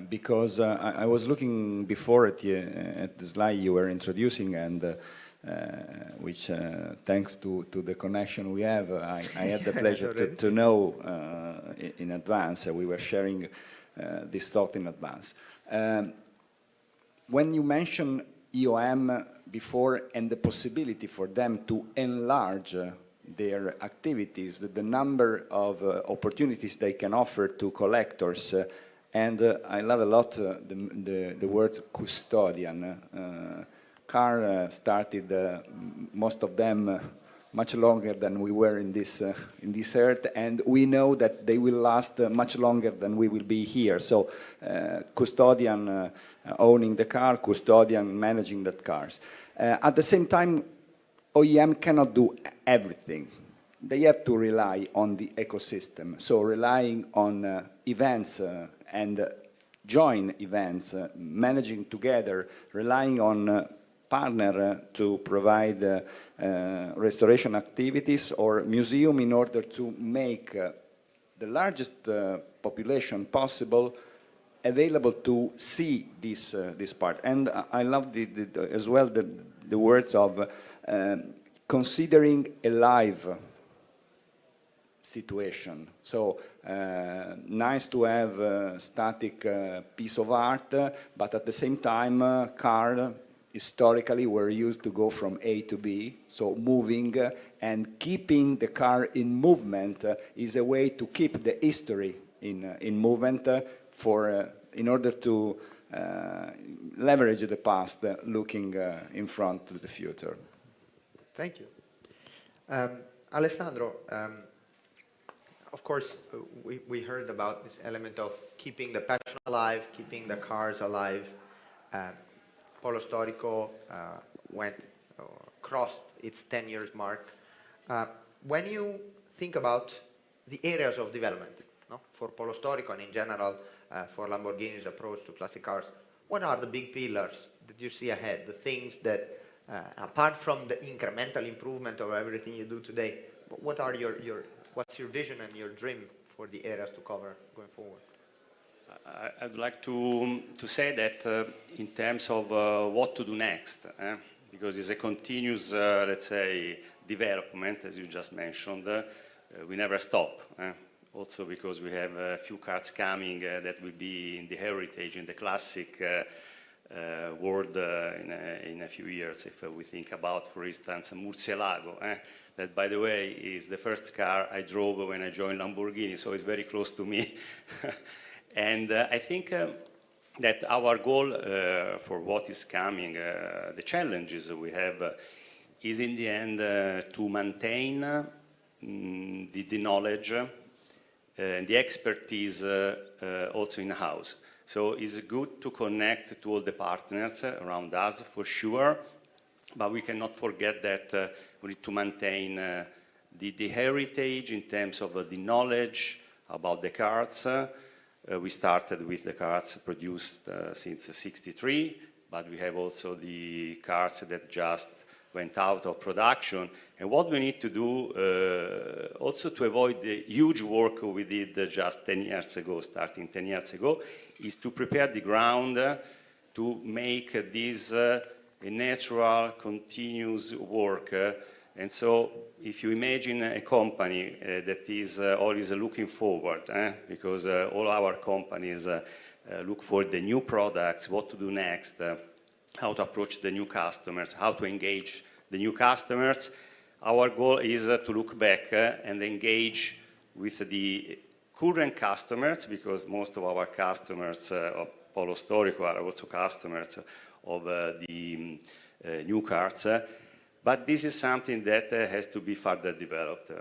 because I was looking before at the slide you were introducing, and which thanks to the connection we have, I had the pleasure to know in advance. We were sharing this thought in advance. When you mention EOM before and the possibility for them to enlarge their activities, the number of opportunities they can offer to collectors, and I love a lot the word custodian. Car started, most of them, much longer than we were in this earth, and we know that they will last much longer than we will be here. So custodian owning the car, custodian managing that cars. At the same time, OEM cannot do everything. They have to rely on the ecosystem. So relying on events and joint events, managing together, relying on partner to provide restoration activities or museum in order to make the largest population possible available to see this part. And I love as well the words of considering a live situation. So nice to have a static piece of art, but at the same time, car historically were used to go from A to B, so moving and keeping the car in movement is a way to keep the history in movement in order to leverage the past, looking in front to the future. Thank you. Alessandro, of course, we heard about this element of keeping the passion alive, keeping the cars alive. Polo Storico crossed its 10 years mark. When you think about the areas of development, no, for Polo Storico and in general for Lamborghini's approach to classic cars, what are the big pillars that you see ahead, the things that, apart from the incremental improvement of everything you do today, what are what's your vision and your dream for the areas to cover going forward? I'd like to say that in terms of what to do next, because it's a continuous, let's say, development, as you just mentioned, we never stop. Also because we have a few cars coming that will be in the heritage, in the classic world in a few years. If we think about, for instance, Murcielago, that, by the way, is the first car I drove when I joined Lamborghini, so it's very close to me. And I think that our goal for what is coming, the challenges we have, is in the end to maintain the knowledge and the expertise also in-house. So it's good to connect to all the partners around us, for sure, but we cannot forget that we need to maintain the heritage in terms of the knowledge about the cars. We started with the cars produced since '63, but we have also the cars that just went out of production. And what we need to do also to avoid the huge work we did just 10 years ago, starting 10 years ago, is to prepare the ground to make this a natural, continuous work. And so if you imagine a company that is always looking forward, because all our companies look for the new products, what to do next, how to approach the new customers, how to engage the new customers, Our goal is to look back and engage with the current customers, because most of our customers of Polo Storico are also customers of the new cars. But this is something that has to be further developed.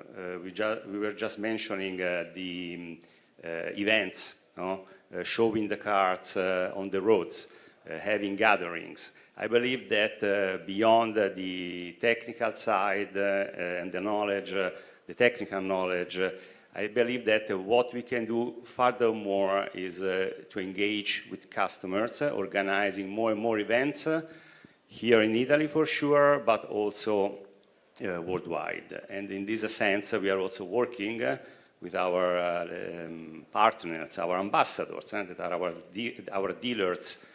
We were just mentioning the events, no? Showing the cars on the roads, having gatherings. I believe that beyond the technical side and the knowledge, the technical knowledge, I believe that what we can do furthermore is to engage with customers, organizing more and more events here in Italy for sure, but also worldwide. And in this sense, we are also working with our partners, our ambassadors, that are our dealers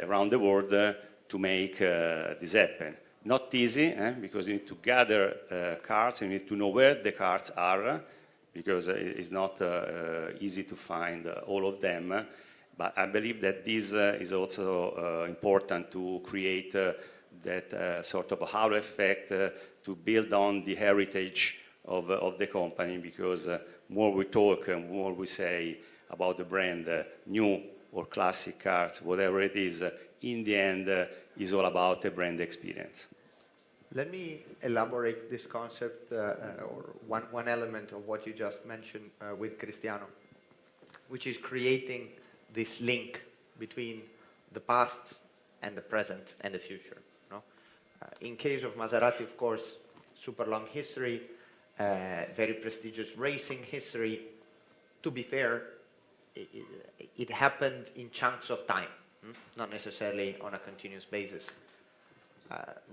around the world to make this happen. Not easy, because you need to gather cars, you need to know where the cars are, because it's not easy to find all of them. But I believe that this is also important to create that sort of a halo effect to build on the heritage of the company, because more we talk and more we say about the brand, new or classic cars, whatever it is, in the end is all about the brand experience. Let me elaborate this concept or one element of what you just mentioned with Cristiano, which is creating this link between the past and the present and the future. No? In case of Maserati, of course, super long history, very prestigious racing history. To be fair, it happened in chunks of time, not necessarily on a continuous basis.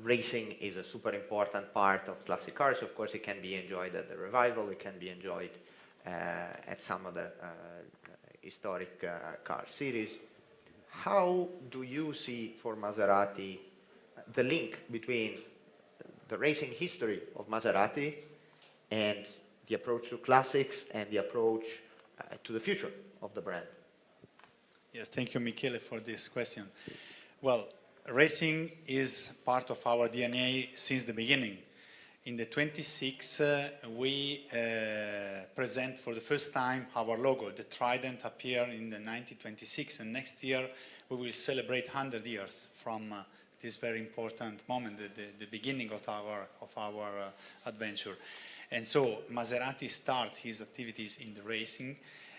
Racing is a super important part of classic cars. Of course, it can be enjoyed at the revival, it can be enjoyed at some of the historic car series. How do you see for Maserati the link between the racing history of Maserati and the approach to classics and the approach to the future of the brand? Yes, thank you, Michele, for this question. Well, racing is part of our DNA since the beginning. In the 26, we present for the first time our logo. The Trident appeared in the 1926, and next year we will celebrate 100 years from this very important moment, the beginning of our adventure. And so Maserati starts his activities in the racing,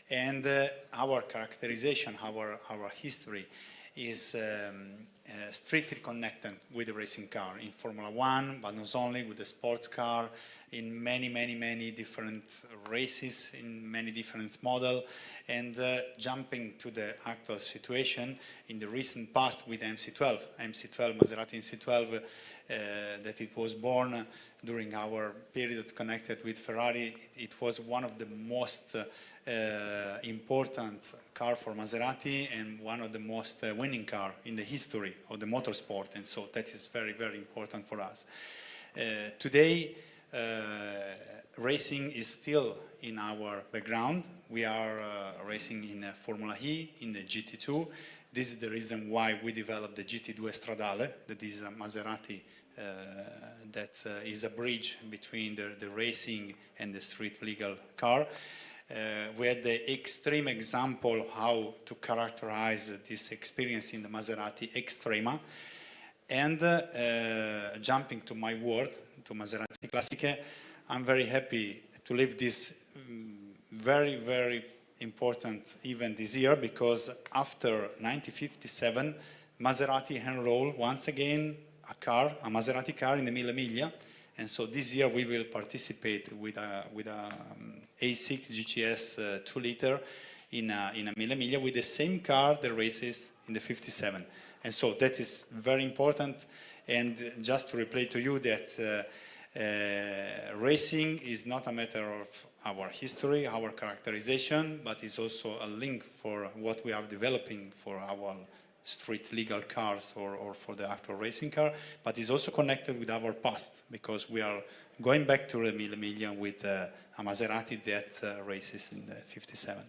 and our characterization, our history is strictly connected with the racing car in Formula One, but not only with the sports car, in many different races, in many different models. And jumping to the actual situation, in the recent past with MC12, Maserati MC12, that it was born during our period connected with Ferrari, it was one of the most important car for Maserati and one of the most winning car in the history of the motorsport, and so that is very important for us. Today, racing is still in our background. We are racing in Formula E, in the GT2. This is the reason why we developed the GT2 Stradale, that is a Maserati that is a bridge between the racing and the street legal car. We had the extreme example how to characterize this experience in the Maserati Extrema. And jumping to my word, to Maserati Classiche, I'm very happy to live this very important event this year, because after 1957, Maserati enrolled once again a Maserati car in the Mille Miglia. And so this year we will participate with a A6 GTS 2-liter in a Mille Miglia with the same car that races in the 57. And so that is very important. And just to reply to you that racing is not a matter of our history, our characterization, but it's also a link for what we are developing for our street legal cars or for the actual racing car, but it's also connected with our past, because we are going back to the Mille Miglia with a Maserati that races in the 57.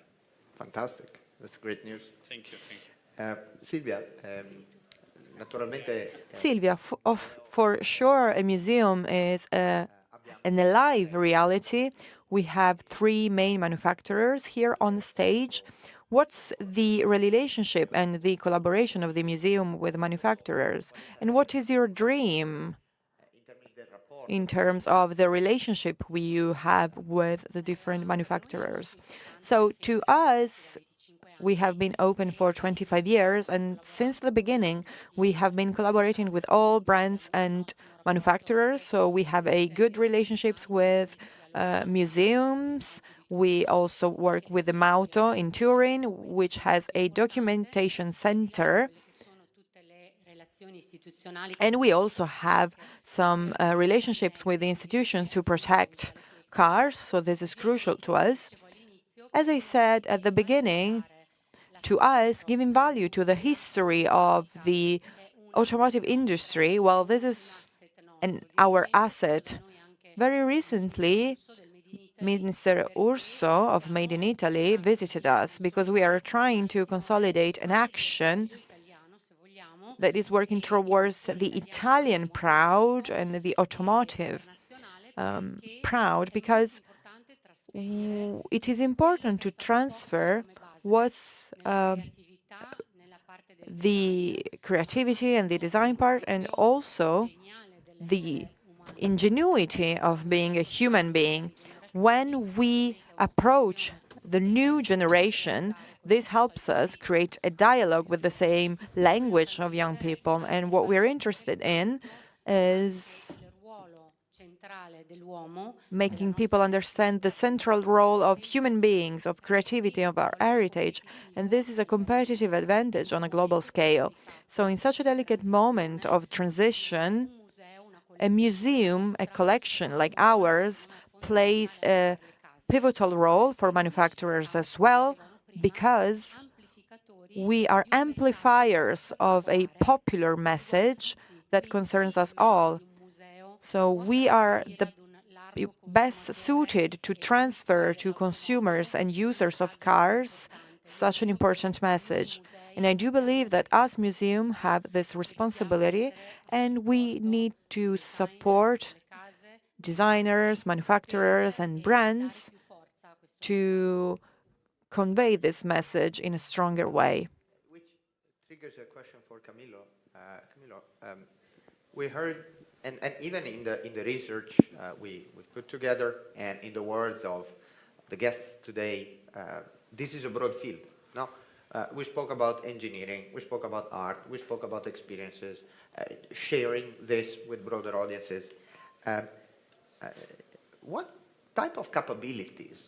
Fantastic. That's great news. Thank you. Silvia, naturalmente... Silvia, for sure, a museum is a In the live reality, we have three main manufacturers here on the stage. What's the relationship and the collaboration of the museum with manufacturers? And what is your dream in terms of the relationship you have with the different manufacturers? So to us, we have been open for 25 years, and since the beginning, we have been collaborating with all brands and manufacturers. So we have a good relationships with museums. We also work with the Mauto in Turin, which has a documentation center. And we also have some relationships with the institution to protect cars, so this is crucial to us. As I said at the beginning, to us, giving value to the history of the automotive industry, well, this is our asset. Very recently, Minister Urso of Made in Italy visited us because we are trying to consolidate an action that is working towards the Italian proud and the automotive proud, because it is important to transfer what's the creativity and the design part, and also the ingenuity of being a human being. When we approach the new generation, this helps us create a dialogue with the same language of young people. And what we're interested in is making people understand the central role of human beings, of creativity, of our heritage. And this is a competitive advantage on a global scale. So in such a delicate moment of transition, a museum, a collection like ours, plays a pivotal role for manufacturers as well, because we are amplifiers of a popular message that concerns us all. So we are the best suited to transfer to consumers and users of cars such an important message. And I do believe that us museum have this responsibility, and we need to support designers, manufacturers, and brands to convey this message in a stronger way. Which triggers a question for Camillo. We heard, and even in the research we've put together, and in the words of the guests today, this is a broad field. No, we spoke about engineering, we spoke about art, we spoke about experiences, sharing this with broader audiences. What type of capabilities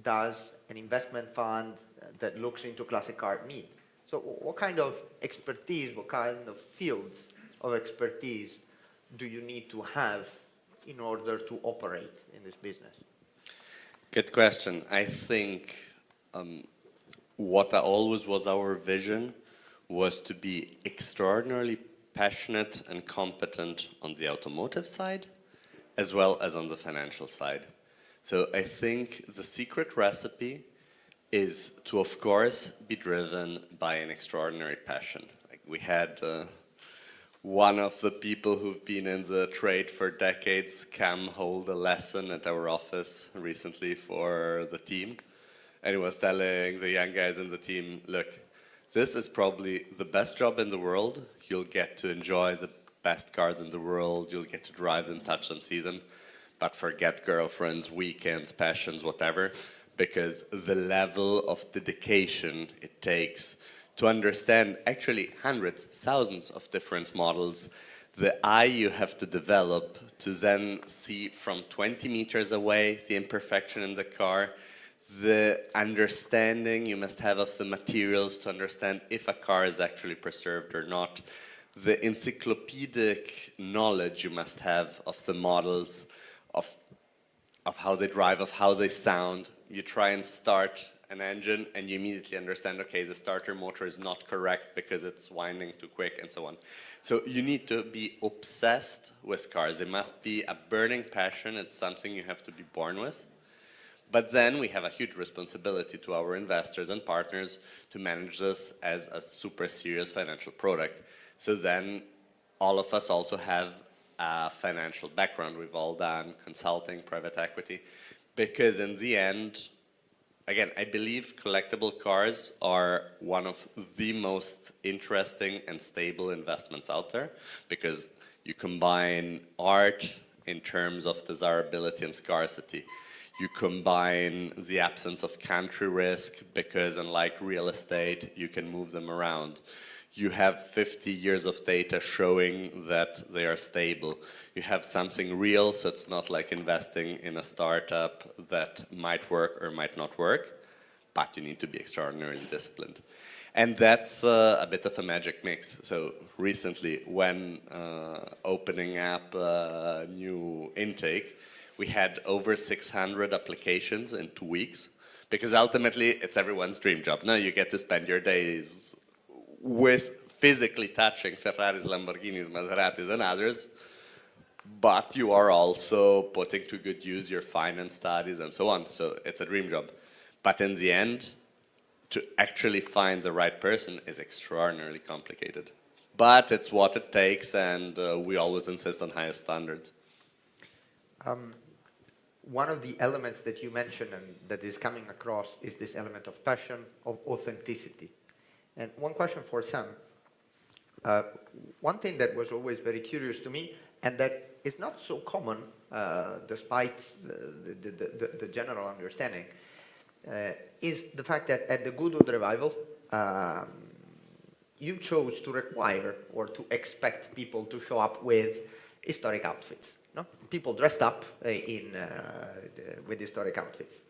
does an investment fund that looks into classic art need? So what kind of expertise, what kind of fields of expertise do you need to have in order to operate in this business? Good question. I think what always was our vision was to be extraordinarily passionate and competent on the automotive side, as well as on the financial side. So I think the secret recipe is to, of course, be driven by an extraordinary passion. Like we had one of the people who've been in the trade for decades come hold a lesson at our office recently for the team. And he was telling the young guys in the team, look, this is probably the best job in the world. You'll get to enjoy the best cars in the world. You'll get to drive them, touch them, see them. But forget girlfriends, weekends, passions, whatever, because the level of dedication it takes to understand actually hundreds, thousands of different models, the eye you have to develop to then see from 20 meters away the imperfection in the car, the understanding you must have of the materials to understand if a car is actually preserved or not, the encyclopedic knowledge you must have of the models, of how they drive, of how they sound. You try and start an engine and you immediately understand, okay, the starter motor is not correct because it's winding too quick and so on. So you need to be obsessed with cars. It must be a burning passion. It's something you have to be born with. But then we have a huge responsibility to our investors and partners to manage this as a super serious financial product. So then all of us also have a financial background. We've all done consulting, private equity, because in the end, again, I believe collectible cars are one of the most interesting and stable investments out there, because you combine art in terms of desirability and scarcity. You combine the absence of country risk, because unlike real estate, you can move them around. You have 50 years of data showing that they are stable. You have something real, so it's not like investing in a startup that might work or might not work, but you need to be extraordinarily disciplined. And that's a bit of a magic mix. So recently, when opening up a new intake, we had over 600 applications in 2 weeks, because ultimately it's everyone's dream job. Now you get to spend your days with physically touching Ferraris, Lamborghinis, Maseratis and others, but you are also putting to good use your finance studies and so on. So it's a dream job. But in the end, to actually find the right person is extraordinarily complicated. But it's what it takes, and we always insist on highest standards. One of the elements that you mentioned and that is coming across is this element of passion, of authenticity. And one question for Sam. One thing that was always very curious to me, and that is not so common, despite the general understanding, is the fact that at the Goodwood revival, you chose to require or to expect people to show up with historic outfits. No? People dressed up with historic outfits.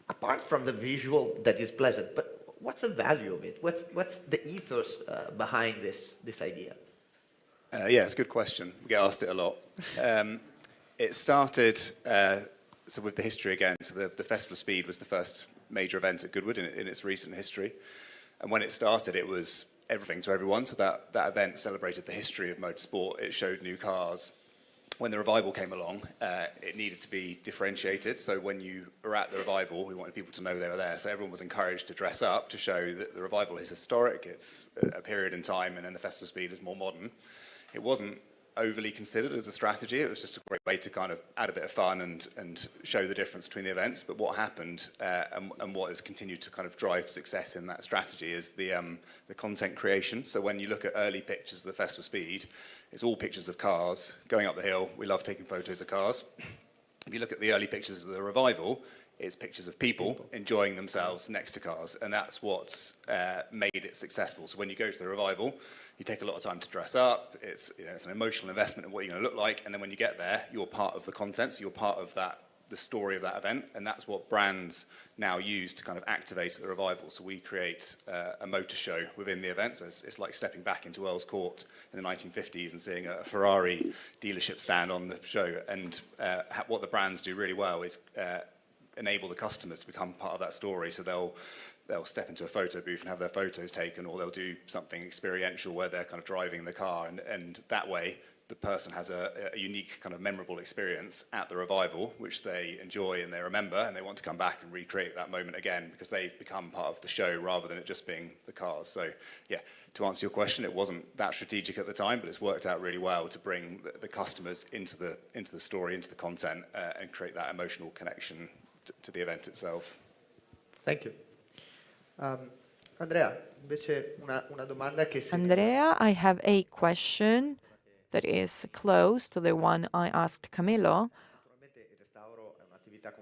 Apart from the visual that is pleasant, but what's the value of it? What's the ethos behind this idea? Yeah, it's a good question. We get asked it a lot. It started so with the history again. So the Festival of Speed was the first major event at Goodwood in its recent history. And when it started, it was everything to everyone. So that event celebrated the history of motorsport. It showed new cars. When the revival came along, it needed to be differentiated. So when you were at the revival, we wanted people to know they were there. So everyone was encouraged to dress up to show that the revival is historic. It's a period in time, and then the Festival of Speed is more modern. It wasn't overly considered as a strategy. It was just a great way to kind of add a bit of fun and show the difference between the events. But what happened and what has continued to kind of drive success in that strategy is the content creation. So when you look at early pictures of the Festival of Speed, it's all pictures of cars going up the hill. We love taking photos of cars. If you look at the early pictures of the revival, it's pictures of people enjoying themselves next to cars, and that's what's made it successful. So when you go to the revival, you take a lot of time to dress up. It's an emotional investment in what you're going to look like, and then when you get there, you're part of the content, so you're part of the story of that event, and that's what brands now use to kind of activate the revival. So we create a motor show within the event. So it's like stepping back into Earl's Court in the 1950s and seeing a Ferrari dealership stand on the show. And what the brands do really well is enable the customers to become part of that story. So they'll step into a photo booth and have their photos taken, or they'll do something experiential where they're kind of driving the car, and that way the person has a unique kind of memorable experience at the revival, which they enjoy and they remember, and they want to come back and recreate that moment again because they've become part of the show rather than it just being the cars. So yeah, to answer your question, it wasn't that strategic at the time, but it's worked out really well to bring the customers into the story, into the content, and create that emotional connection to the event itself. Thank you. Andrea, invece una domanda che Andrea, I have a question that is close to the one I asked Camillo.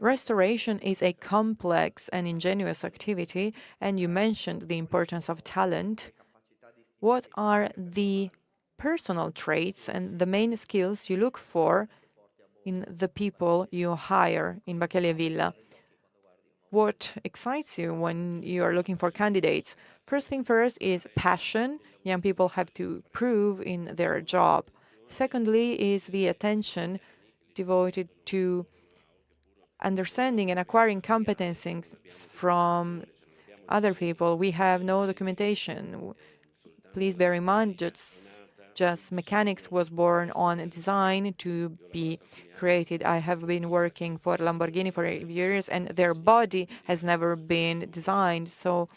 Restoration is a complex and ingenious activity, and you mentioned the importance of talent. What are the personal traits and the main skills you look for in the people you hire in Baccheglia Villa? What excites you when you are looking for candidates? First thing first is passion. Young people have to prove in their job. Secondly is the attention devoted to understanding and acquiring competencies from other people. We have no documentation. Please bear in mind, just mechanics was born on design to be created. I have been working for Lamborghini for 8 years, and their body has never been designed. So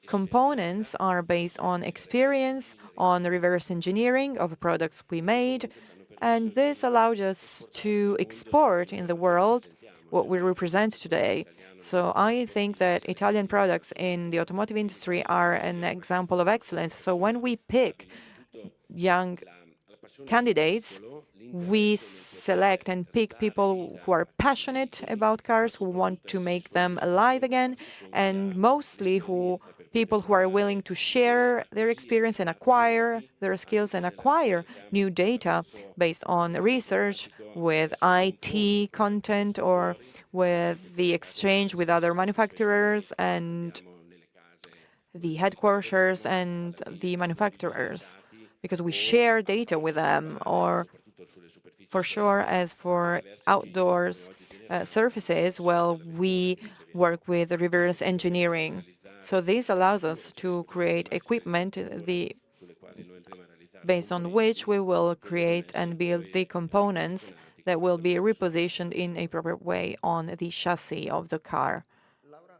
components are based on experience, on reverse engineering of products we made, and this allowed us to export in the world what we represent today. So I think that Italian products in the automotive industry are an example of excellence. So when we pick young candidates, we select and pick people who are passionate about cars, who want to make them alive again, and mostly people who are willing to share their experience and acquire their skills and acquire new data based on research with IT content or with the exchange with other manufacturers and the headquarters and the manufacturers, because we share data with them. Or for sure, as for outdoors surfaces, well, we work with reverse engineering. So this allows us to create equipment based on which we will create and build the components that will be repositioned in a proper way on the chassis of the car. Laura,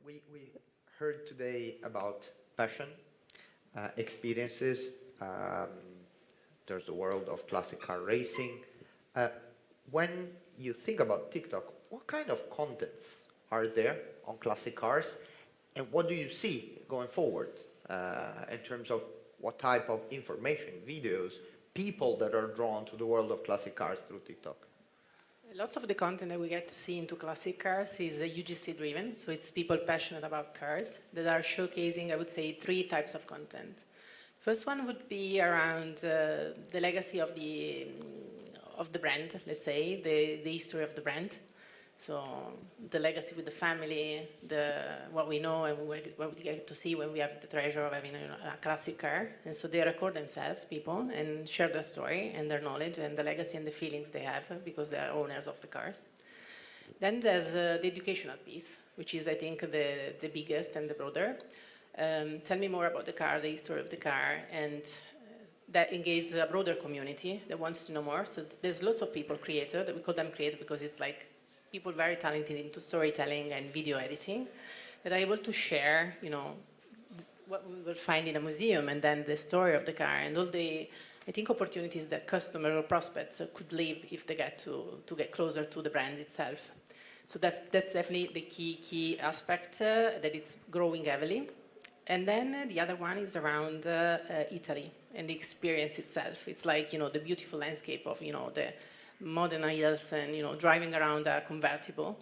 we heard today about passion, experiences. There's the world of classic car racing. When you think about TikTok, what kind of contents are there on classic cars? And what do you see going forward in terms of what type of information, videos, people that are drawn to the world of classic cars through TikTok? Lots of the content that we get to see into classic cars is UGC driven, so it's people passionate about cars that are showcasing, I would say, 3 types of content. First one would be around the legacy of the brand, let's say, the history of the brand. So the legacy with the family, what we know and what we get to see when we have the treasure of having a classic car. And so they record themselves, people, and share their story and their knowledge and the legacy and the feelings they have because they are owners of the cars. Then there's the educational piece, which is, I think, the biggest and the broader. Tell me more about the car, the history of the car, and that engages a broader community that wants to know more. So there's lots of people, creators, that we call them creators because it's like people very talented into storytelling and video editing that are able to share, what we will find in a museum and then the story of the car and all the, I think, opportunities that customers or prospects could live if they get to get closer to the brand itself. So that's definitely the key aspect that it's growing heavily. And then the other one is around Italy and the experience itself. It's like, the beautiful landscape of, the modern hills and, driving around a convertible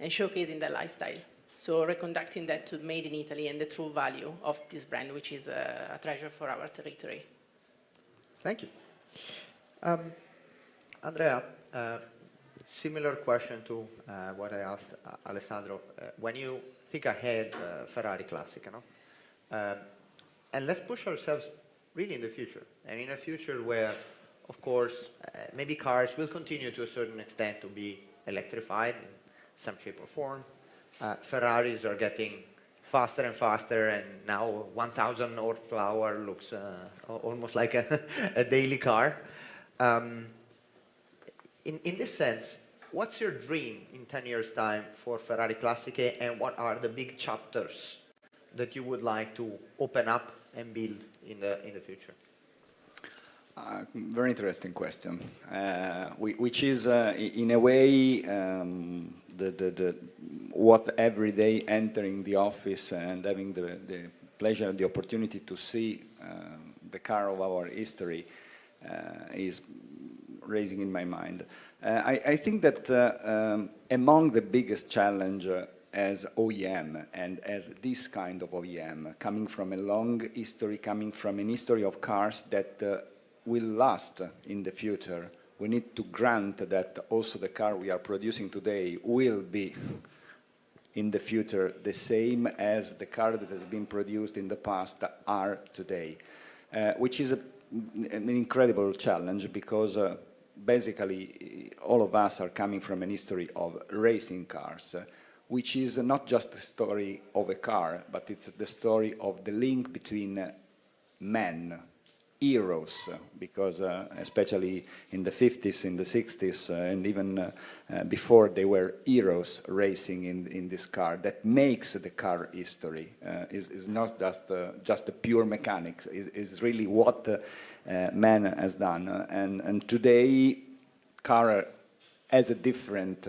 and showcasing that lifestyle. So reconducting that to made in Italy and the true value of this brand, which is a treasure for our territory. Thank you. Andrea, similar question to what I asked Alessandro. When you think ahead, Ferrari Classic, and let's push ourselves really in the future, and in a future where, of course, maybe cars will continue to a certain extent to be electrified in some shape or form. Ferraris are getting faster and faster, and now 1,000 horsepower looks almost like a daily car. In this sense, what's your dream in 10 years' time for Ferrari Classiche, and what are the big chapters that you would like to open up and build in the future? Very interesting question, which is in a way what every day entering the office and having the pleasure and the opportunity to see the car of our history is raising in my mind. I think that among the biggest challenge as OEM and as this kind of OEM, coming from a long history, coming from an history of cars that will last in the future, we need to grant that also the car we are producing today will be in the future the same as the car that has been produced in the past are today, which is an incredible challenge because basically all of us are coming from an history of racing cars, which is not just the story of a car, but it's the story of the link between men heroes, because especially in the 50s, in the 60s, and even before, they were heroes racing in this car. That makes the car history. Is not just the pure mechanics. Is really what man has done. And today, car has a different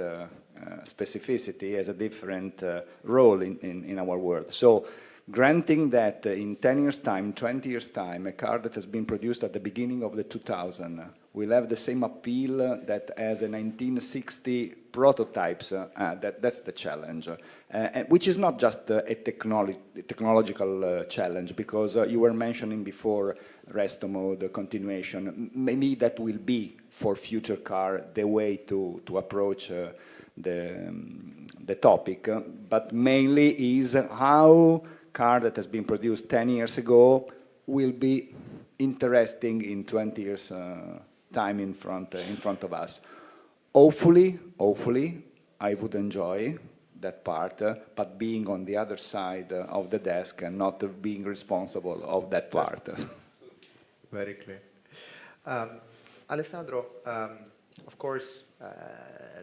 specificity, has a different role in our world. So, granting that in 10 years' time, 20 years' time, a car that has been produced at the beginning of the 2000 will have the same appeal that as a 1960 prototypes, that's the challenge. Which is not just a technological challenge, because you were mentioning before resto mode, continuation. Maybe that will be, for future car, the way to approach the topic, but mainly is how car that has been produced 10 years ago will be interesting in 20 years time in front of us. Hopefully, I would enjoy that part, but being on the other side of the desk and not being responsible of that part. Very clear. Alessandro, of course,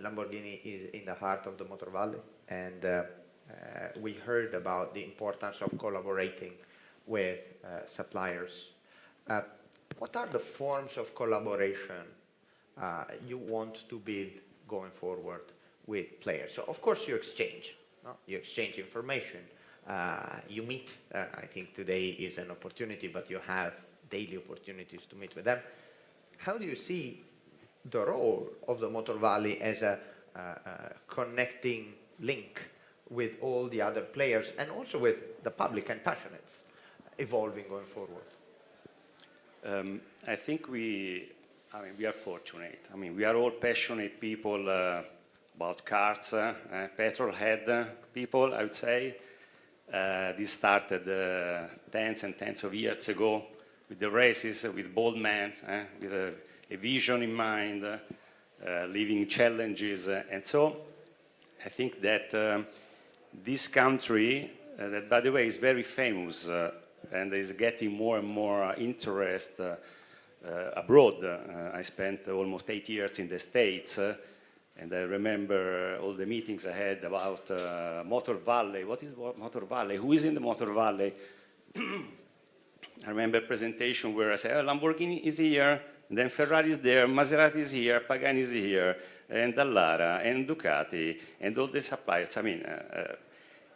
Lamborghini is in the heart of the Motor Valley, and we heard about the importance of collaborating with suppliers. What are the forms of collaboration you want to build going forward with players? So, of course, you exchange. No? You exchange information. You meet. I think today is an opportunity, but you have daily opportunities to meet with them. How do you see the role of the Motor Valley as a connecting link with all the other players, and also with the public and passionates evolving going forward? I think we are fortunate. We are all passionate people about cars, petrol-head people, I would say. This started tens and tens of years ago with the races, with bold men, with a vision in mind, living challenges. And so I think that this country, that by the way is very famous and is getting more and more interest abroad. I spent almost 8 years in the States, and I remember all the meetings I had about Motor Valley. What is Motor Valley? Who is in the Motor Valley? I remember a presentation where I said, Lamborghini is here, and then Ferrari is there, Maserati is here, Pagani is here, and Dallara, and Ducati, and all the suppliers.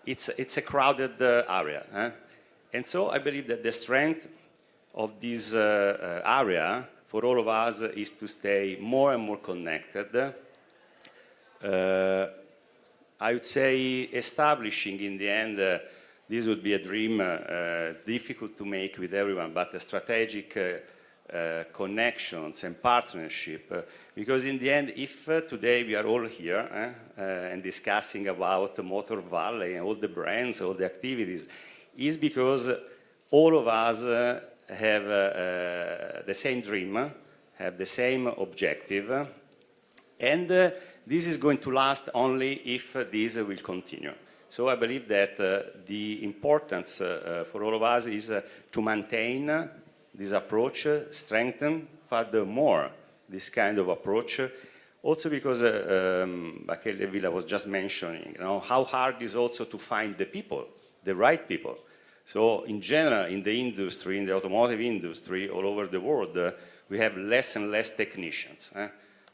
It's a crowded area. And so I believe that the strength of this area for all of us is to stay more and more connected. I would say establishing in the end, this would be a dream, it's difficult to make with everyone, but a strategic connections and partnership, because in the end, if today we are all here and discussing about the Motor Valley and all the brands, all the activities, is because all of us have the same dream, have the same objective, and this is going to last only if this will continue. So I believe that the importance for all of us is to maintain this approach, strengthen furthermore this kind of approach. Also because Rachele Villa was just mentioning, how hard it is also to find the people, the right people. So in general, in the industry, in the automotive industry, all over the world, we have less and less technicians.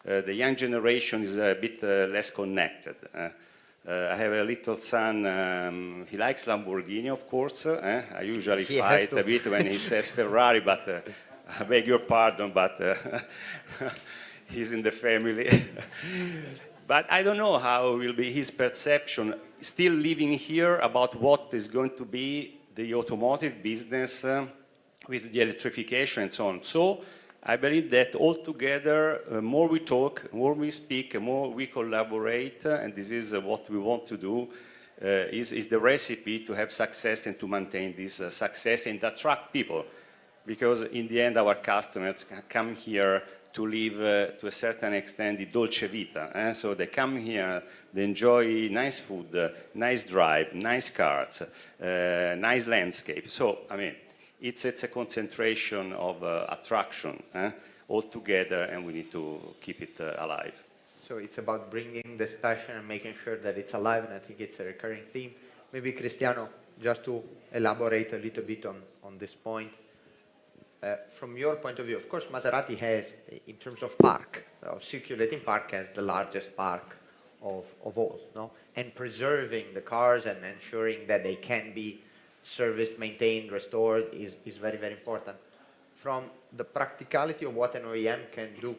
The young generation is a bit less connected. I have a little son, he likes Lamborghini, of course. I usually fight a bit when he says Ferrari, but I beg your pardon, but he's in the family. But I don't know how will be his perception, still living here, about what is going to be the automotive business with the electrification and so on. So I believe that altogether, more we talk, more we speak, more we collaborate, and this is what we want to do, is the recipe to have success and to maintain this success and attract people. Because in the end, our customers come here to live, to a certain extent, the dolce vita. So they come here, they enjoy nice food, nice drive, nice cars, nice landscape. So, it's a concentration of attraction all together, and we need to keep it alive. So it's about bringing this passion and making sure that it's alive, and I think it's a recurring theme. Maybe Cristiano, just to elaborate a little bit on this point. From your point of view, of course, Maserati has, in terms of park, of circulating park, has the largest park of all, no? And preserving the cars and ensuring that they can be serviced, maintained, restored is very, very important. From the practicality of what an OEM can do,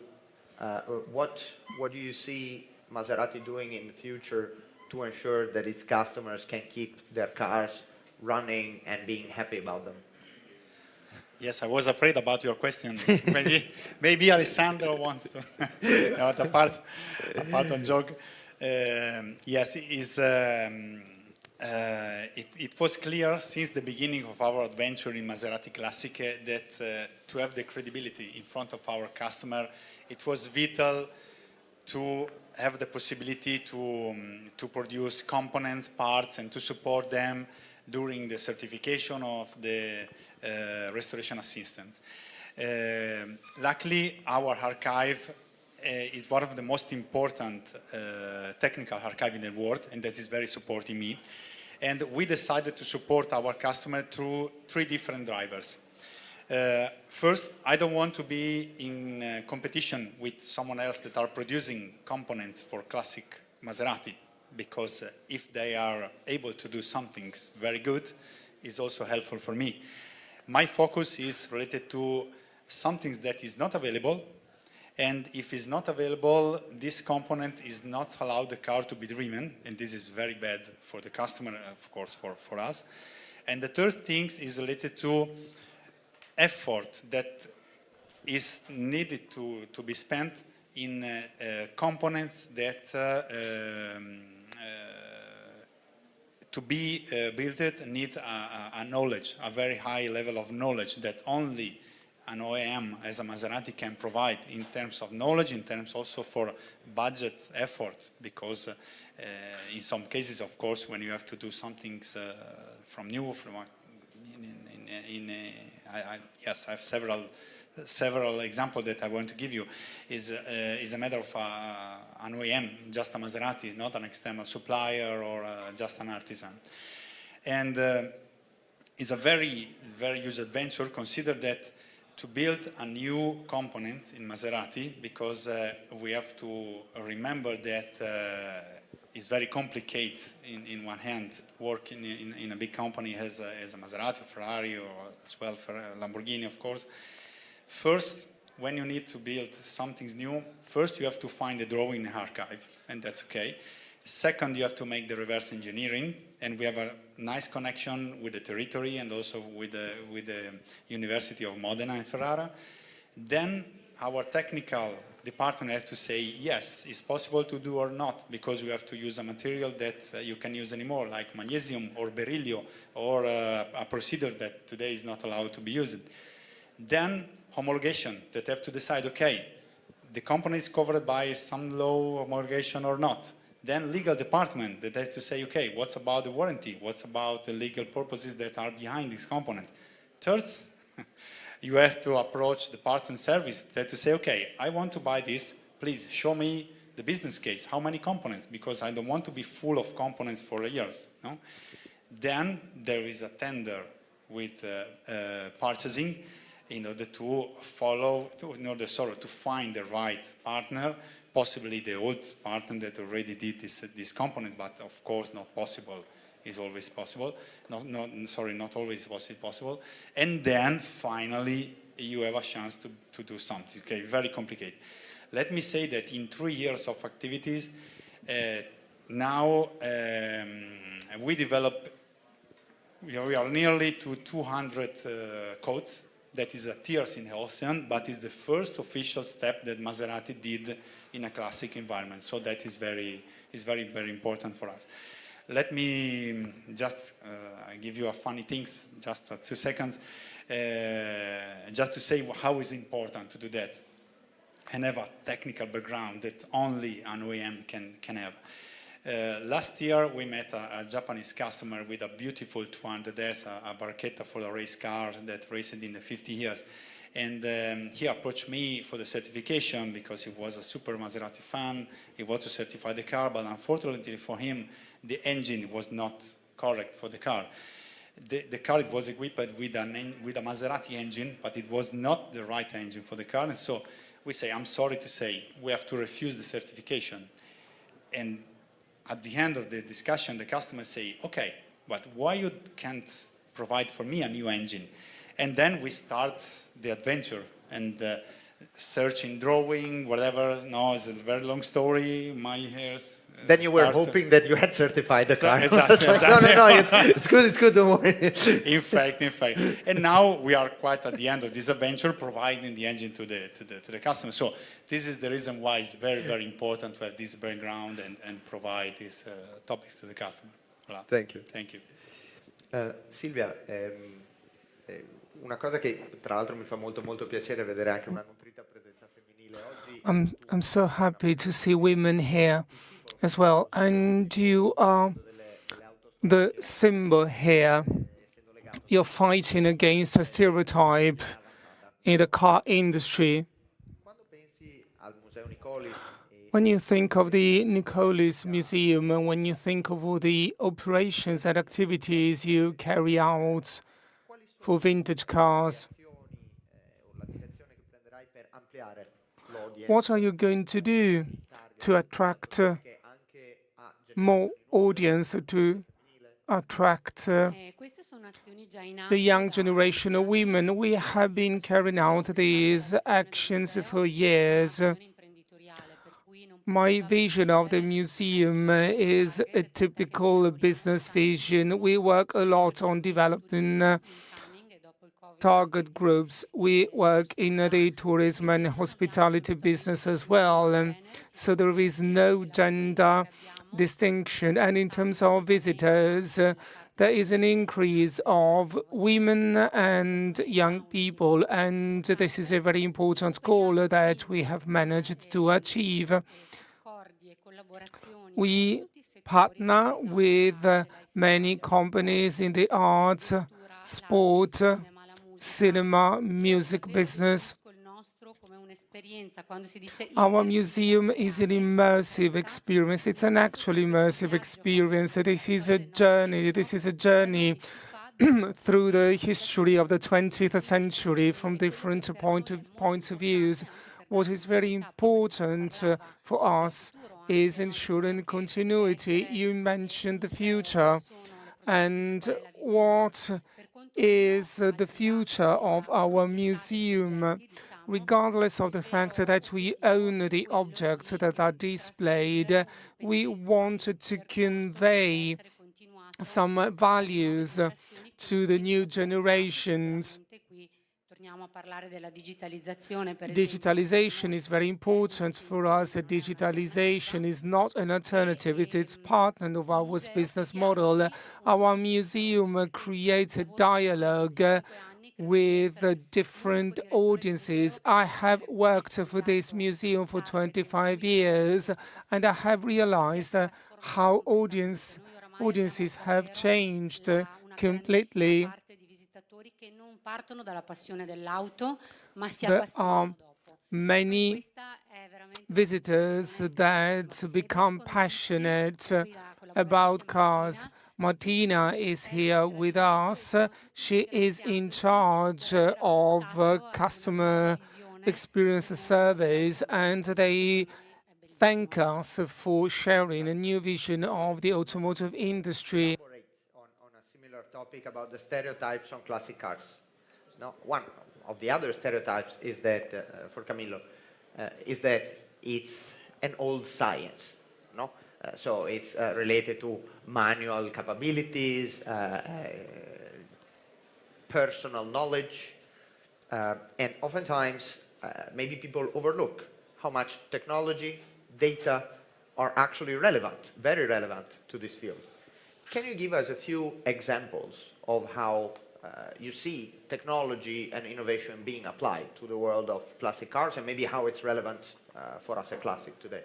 what do you see Maserati doing in the future to ensure that its customers can keep their cars running and being happy about them? Yes, I was afraid about your question. maybe Alessandro wants to. No, apart on joke. Yes, it was clear since the beginning of our adventure in Maserati Classiche that to have the credibility in front of our customer, it was vital to have the possibility to produce components, parts, and to support them during the certification of the restoration assistant. Luckily, our archive is one of the most important technical archive in the world, and that is very supporting me. And we decided to support our customer through 3 different drivers. First, I don't want to be in competition with someone else that are producing components for classic Maserati, because if they are able to do something very good, it's also helpful for me. My focus is related to something that is not available, and if it's not available, this component is not allowed the car to be driven, and this is very bad for the customer, of course, for us. And the third thing is related to effort that is needed to be spent in components that to be built need a knowledge, a very high level of knowledge that only an OEM as a Maserati can provide in terms of knowledge, in terms also for budget effort, because in some cases, of course, when you have to do something from new, yes, I have several examples that I want to give you. Is a matter of an OEM, just a Maserati, not an external supplier or just an artisan. And it's a very huge adventure. Consider that to build a new component in Maserati, because we have to remember that it's very complicated in one hand. Working in a big company as a Maserati, Ferrari, or as well for Lamborghini, of course. First, when you need to build something new, first you have to find the drawing in the archive, and that's okay. Second, you have to make the reverse engineering, and we have a nice connection with the territory and also with the University of Modena and Ferrara. Then our technical department has to say, yes, it's possible to do or not, because you have to use a material that you can use anymore, like magnesium or beryllium, or a procedure that today is not allowed to be used. Then homologation, that have to decide, okay, the company is covered by some law homologation or not. Then legal department that has to say, okay, what's about the warranty? What's about the legal purposes that are behind this component? Third, you have to approach the parts and service that have to say, okay, I want to buy this, please show me the business case, how many components, because I don't want to be full of components for years. No? Then there is a tender with purchasing, in order to to find the right partner, possibly the old partner that already did this component, but of course not possible is always possible. Not always possible. And then finally you have a chance to do something. Okay, very complicated. Let me say that in 3 years of activities, now we are nearly to 200 codes. That is a tears in the ocean, but it's the first official step that Maserati did in a classic environment. So that is very, very important for us. Let me just give you a funny things, just 2 seconds, just to say how is important to do that and have a technical background that only an OEM can have. Last year we met a Japanese customer with a beautiful 200S, a Barchetta for a race car that raced in the 50 years. And he approached me for the certification because he was a super Maserati fan. He wanted to certify the car, but unfortunately for him, the engine was not correct for the car. The car it was equipped with a Maserati engine, but it was not the right engine for the car. And so we say, I'm sorry to say, we have to refuse the certification. And at the end of the discussion, the customer say, okay, but why you can't provide for me a new engine? And then we start the adventure and searching, drawing, whatever. No, it's a very long story. My hairs. Then you were hoping that you had certified the car. Exactly. No, it's good, don't worry. In fact. And now we are quite at the end of this adventure, providing the engine to the customer. So this is the reason why it's very, very important to have this background and provide these topics to the customer. Voilà. Thank you. Thank you. Silvia, una cosa che tra l'altro mi fa molto piacere vedere anche una nutrita presenza femminile oggi. I'm so happy to see women here as well. And you are the symbol here. You're fighting against a stereotype in the car industry. When you think of the Nicolis Museum and when you think of all the operations and activities you carry out for vintage cars, what are you going to do to attract more audience, to attract the young generation of women? We have been carrying out these actions for years. My vision of the museum is a typical business vision. We work a lot on developing target groups. We work in the tourism and hospitality business as well. So there is no gender distinction. And in terms of visitors, there is an increase of women and young people. And this is a very important goal that we have managed to achieve. We partner with many companies in the arts, sport, cinema, music business. Our museum is an immersive experience. It's an actual immersive experience. This is a journey. This is a journey through the history of the 20th century from different points of views. What is very important for us is ensuring continuity. You mentioned the future. And what is the future of our museum? Regardless of the fact that we own the objects that are displayed, we wanted to convey some values to the new generations. Digitalization is very important for us. Digitalization is not an alternative, it is part of our business model. Our museum creates a dialogue with different audiences. I have worked for this museum for 25 years, and I have realized how audiences have changed completely. There are many visitors that become passionate about cars. Martina is here with us. She is in charge of customer experience surveys, and they thank us for sharing a new vision of the automotive industry. On a similar topic about the stereotypes on classic cars. Now, one of the other stereotypes is that, for Camillo, is that it's an old science, no? So it's related to manual capabilities, personal knowledge, and oftentimes maybe people overlook how much technology, data are actually relevant, very relevant to this field. Can you give us a few examples of how you see technology and innovation being applied to the world of classic cars and maybe how it's relevant for us at Classic today?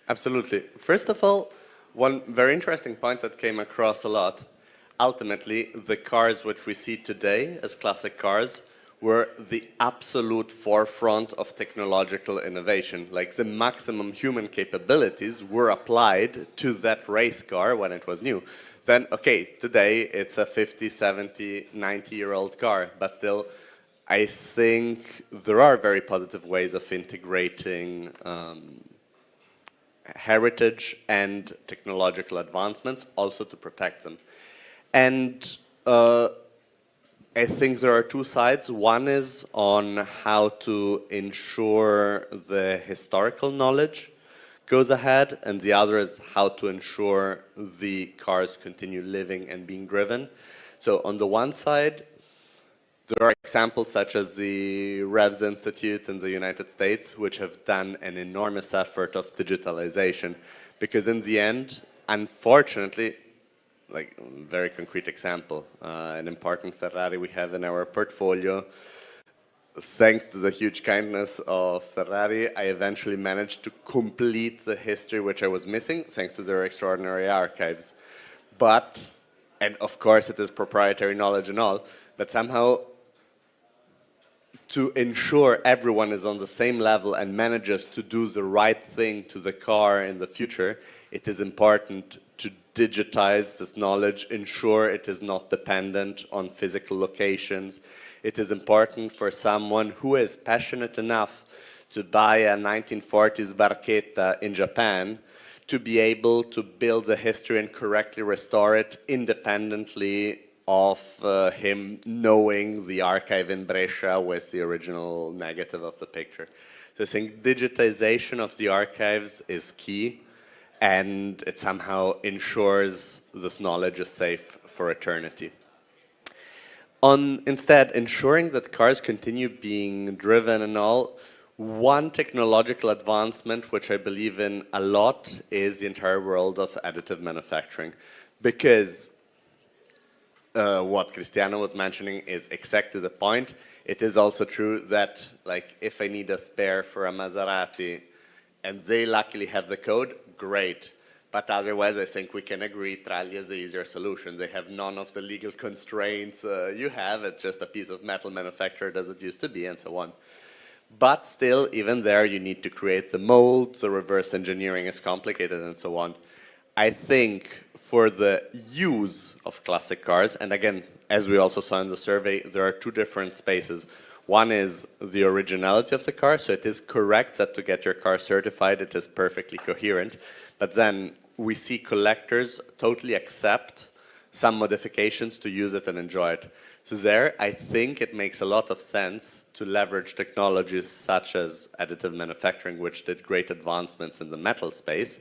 Absolutely. First of all, One very interesting point that came across a lot, ultimately, the cars which we see today as classic cars were the absolute forefront of technological innovation. Like the maximum human capabilities were applied to that race car when it was new. Then, okay, today it's a 50, 70, 90-year-old car, but still, I think there are very positive ways of integrating heritage and technological advancements also to protect them. And I think there are two sides. One is on how to ensure the historical knowledge goes ahead, and the other is how to ensure the cars continue living and being driven. So on the one side, there are examples such as the Revs Institute in the United States, which have done an enormous effort of digitalization, because in the end, unfortunately, like very concrete example, an important Ferrari we have in our portfolio, thanks to the huge kindness of Ferrari, I eventually managed to complete the history which I was missing, thanks to their extraordinary archives. But, and of course it is proprietary knowledge and all, but somehow to ensure everyone is on the same level and manages to do the right thing to the car in the future, it is important to digitize this knowledge, ensure it is not dependent on physical locations. It is important for someone who is passionate enough to buy a 1940s Barchetta in Japan to be able to build the history and correctly restore it independently of him knowing the archive in Brescia with the original negative of the picture. So I think digitization of the archives is key, and it somehow ensures this knowledge is safe for eternity. On instead ensuring that cars continue being driven and all, one technological advancement which I believe in a lot is the entire world of additive manufacturing, because what Cristiano was mentioning is exactly the point. It is also true that, like, if I need a spare for a Maserati and they luckily have the code, great. But otherwise, I think we can agree Traglia is the easier solution. They have none of the legal constraints you have. It's just a piece of metal manufactured as it used to be and so on. But still, even there, you need to create the mold. The reverse engineering is complicated and so on. I think for the use of classic cars, and again, as we also saw in the survey, there are two different spaces. One is the originality of the car, so it is correct that to get your car certified, it is perfectly coherent. But then we see collectors totally accept some modifications to use it and enjoy it. So there, I think it makes a lot of sense to leverage technologies such as additive manufacturing, which did great advancements in the metal space,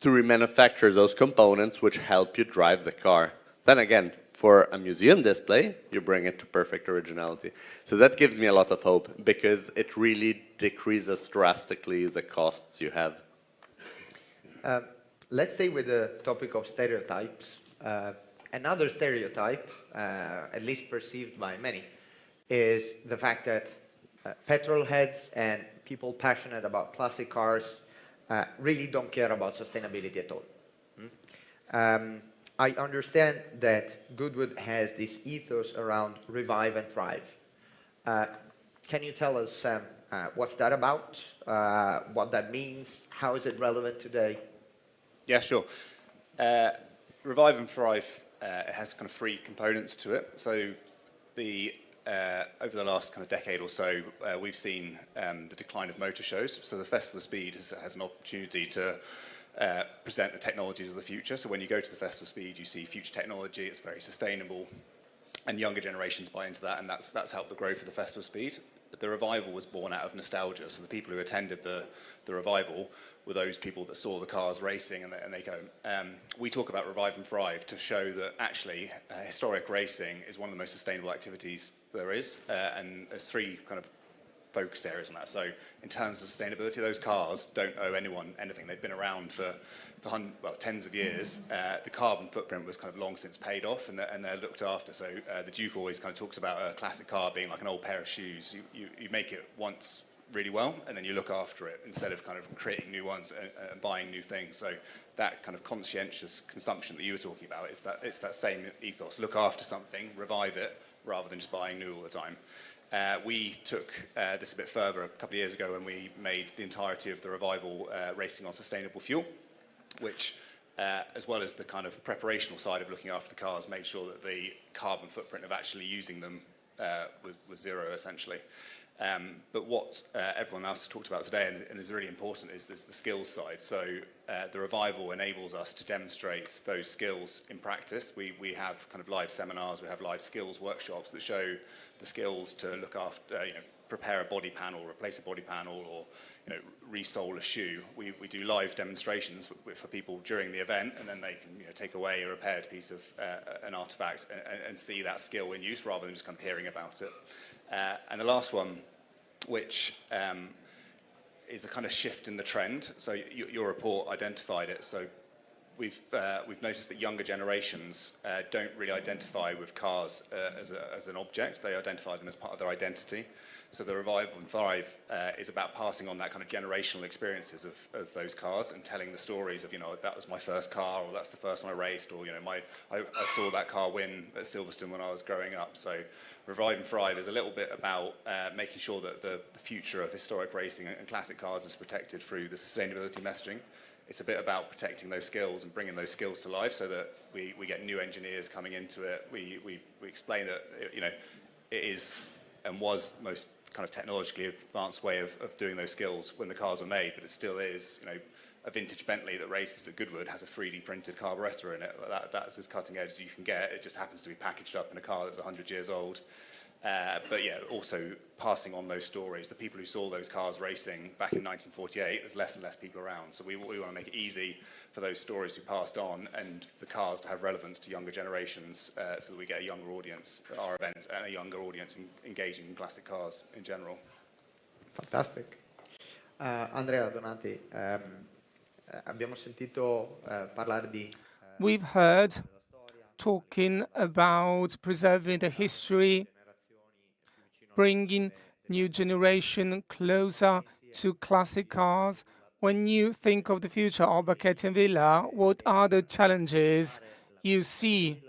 to remanufacture those components which help you drive the car. Then again, for a museum display, you bring it to perfect originality. So that gives me a lot of hope, because it really decreases drastically the costs you have. Let's stay with the topic of stereotypes. Another stereotype, at least perceived by many, is the fact that petrol heads and people passionate about classic cars really don't care about sustainability at all. I understand that Goodwood has this ethos around revive and thrive. Can you tell us what's that about, what that means, how is it relevant today? Yeah, sure. Revive and Thrive has kind of three components to it. So over the last kind of decade or so, we've seen the decline of motor shows. So the Festival of Speed has an opportunity to present the technologies of the future. So when you go to the Festival of Speed, you see future technology, it's very sustainable, and younger generations buy into that, and that's helped the growth of the Festival of Speed. But the revival was born out of nostalgia. So the people who attended the revival were those people that saw the cars racing, and they go, we talk about Revive and Thrive to show that actually historic racing is one of the most sustainable activities there is, and there's three kind of focus areas on that. So in terms of sustainability, those cars don't owe anyone anything. They've been around for tens of years. The carbon footprint was kind of long since paid off, and they're looked after. So the Duke always kind of talks about a classic car being like an old pair of shoes. You make it once really well, and then you look after it instead of kind of creating new ones and buying new things. So that kind of conscientious consumption that you were talking about, it's that same ethos. Look after something, revive it, rather than just buying new all the time. We took this a bit further a couple of years ago when we made the entirety of the revival racing on sustainable fuel, which, as well as the kind of preparational side of looking after the cars, made sure that the carbon footprint of actually using them was zero, essentially. But what everyone else has talked about today, and is really important, is the skills side. So the revival enables us to demonstrate those skills in practice. We have kind of live seminars, we have live skills workshops that show the skills to look after, prepare a body panel, replace a body panel, or resole a shoe. We do live demonstrations for people during the event, and then they can take away a repaired piece of an artifact and see that skill in use rather than just kind of hearing about it. And the last one, which is a kind of shift in the trend. So your report identified it. So we've noticed that younger generations don't really identify with cars as an object. They identify them as part of their identity. So the Revive and Thrive is about passing on that kind of generational experiences of those cars and telling the stories of, that was my first car, or that's the first one I raced, or, I saw that car win at Silverstone when I was growing up. So Revive and Thrive is a little bit about making sure that the future of historic racing and classic cars is protected through the sustainability messaging. It's a bit about protecting those skills and bringing those skills to life so that we get new engineers coming into it. We explain that, it is and was most kind of technologically advanced way of doing those skills when the cars were made, but it still is, a vintage Bentley that races at Goodwood has a 3D printed carburettor in it. That's as cutting edge as you can get. It just happens to be packaged up in a car that's 100 years old. But yeah, also passing on those stories. The people who saw those cars racing back in 1948, there's less and less people around. So we want to make it easy for those stories to be passed on and the cars to have relevance to younger generations, so that we get a younger audience at our events and a younger audience engaging in classic cars in general. Fantastic. Andrea Donati, abbiamo sentito parlare di... We've heard talking about preserving the history, bringing new generation closer to classic cars. When you think of the future of Bacchetti and Villa, what are the challenges you see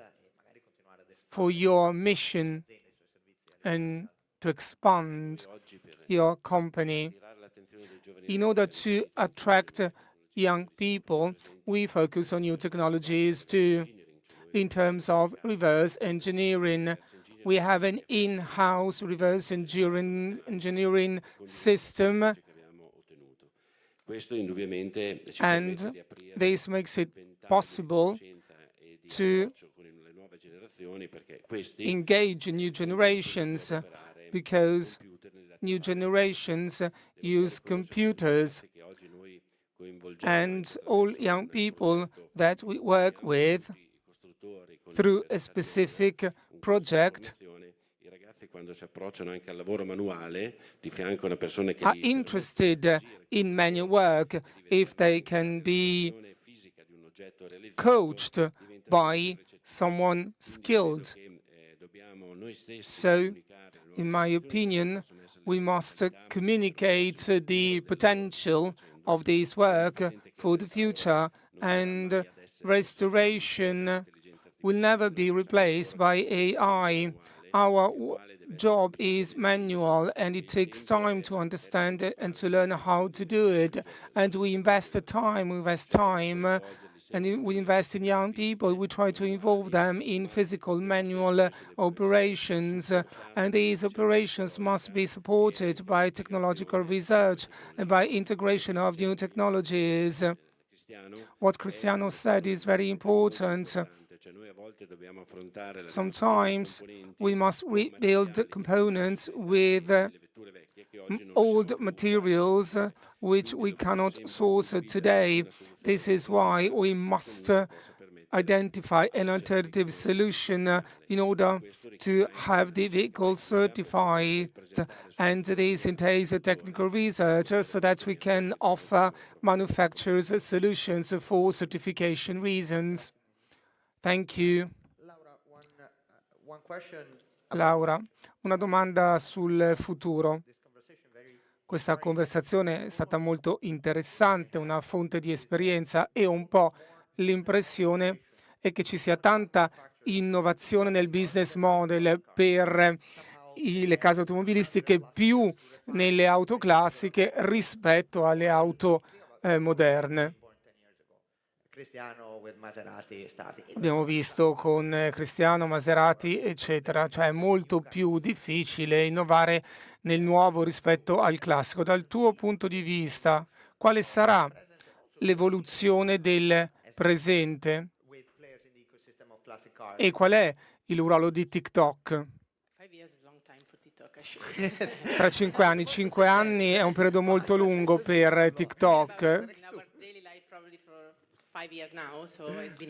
for your mission and to expand your company? In order to attract young people, we focus on new technologies too. In terms of reverse engineering, we have an in-house reverse engineering system, and this makes it possible to engage new generations, because new generations use computers, and all young people that we work with through a specific project are interested in manual work if they can be coached by someone skilled. So, in my opinion, we must communicate the potential of this work for the future, and restoration will never be replaced by AI. Our job is manual, and it takes time to understand it and to learn how to do it. And we invest time, and we invest in young people. We try to involve them in physical manual operations, and these operations must be supported by technological research and by integration of new technologies. What Cristiano said is very important. Sometimes we must rebuild components with old materials which we cannot source today. This is why we must identify an alternative solution in order to have the vehicle certified, and this entails a technical research so that we can offer manufacturers solutions for certification reasons. Thank you. Laura, una domanda sul futuro. Questa conversazione è stata molto interessante, una fonte di esperienza, e un po' l'impressione è che ci sia tanta innovazione nel business model per le case automobilistiche più nelle auto classiche rispetto alle auto moderne. Cristiano with Maserati starting. Abbiamo visto con Cristiano, Maserati, eccetera, cioè è molto più difficile innovare nel nuovo rispetto al classico. Dal tuo punto di vista, quale sarà l'evoluzione del presente e qual è il ruolo di TikTok? Tra 5 anni. 5 anni è un periodo molto lungo per TikTok.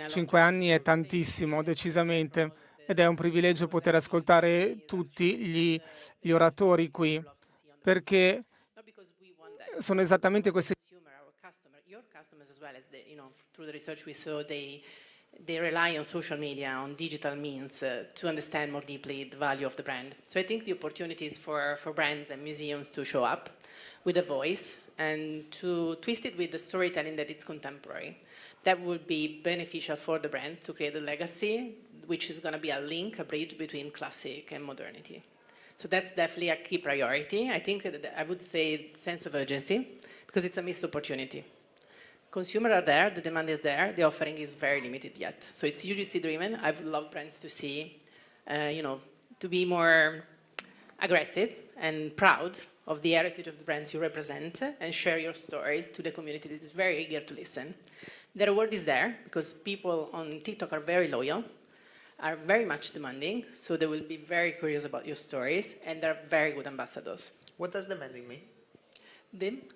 5 anni è tantissimo, decisamente, ed è un privilegio poter ascoltare tutti gli oratori qui, perché sono esattamente queste. They rely on social media, on digital means to understand more deeply the value of the brand. So I think the opportunities for brands and museums to show up with a voice and to twist it with the storytelling that it's contemporary. That would be beneficial for the brands to create a legacy, which is going to be a link, a bridge between classic and modernity. So that's definitely a key priority. I think I would say sense of urgency, because it's a missed opportunity. Consumers are there, the demand is there, the offering is very limited yet. So it's UGC driven. I would love brands to see, to be more aggressive and proud of the heritage of the brands you represent and share your stories to the community that is very eager to listen. The reward is there because people on TikTok are very loyal, are very much demanding, so they will be very curious about your stories, and they're very good ambassadors. What does demanding mean?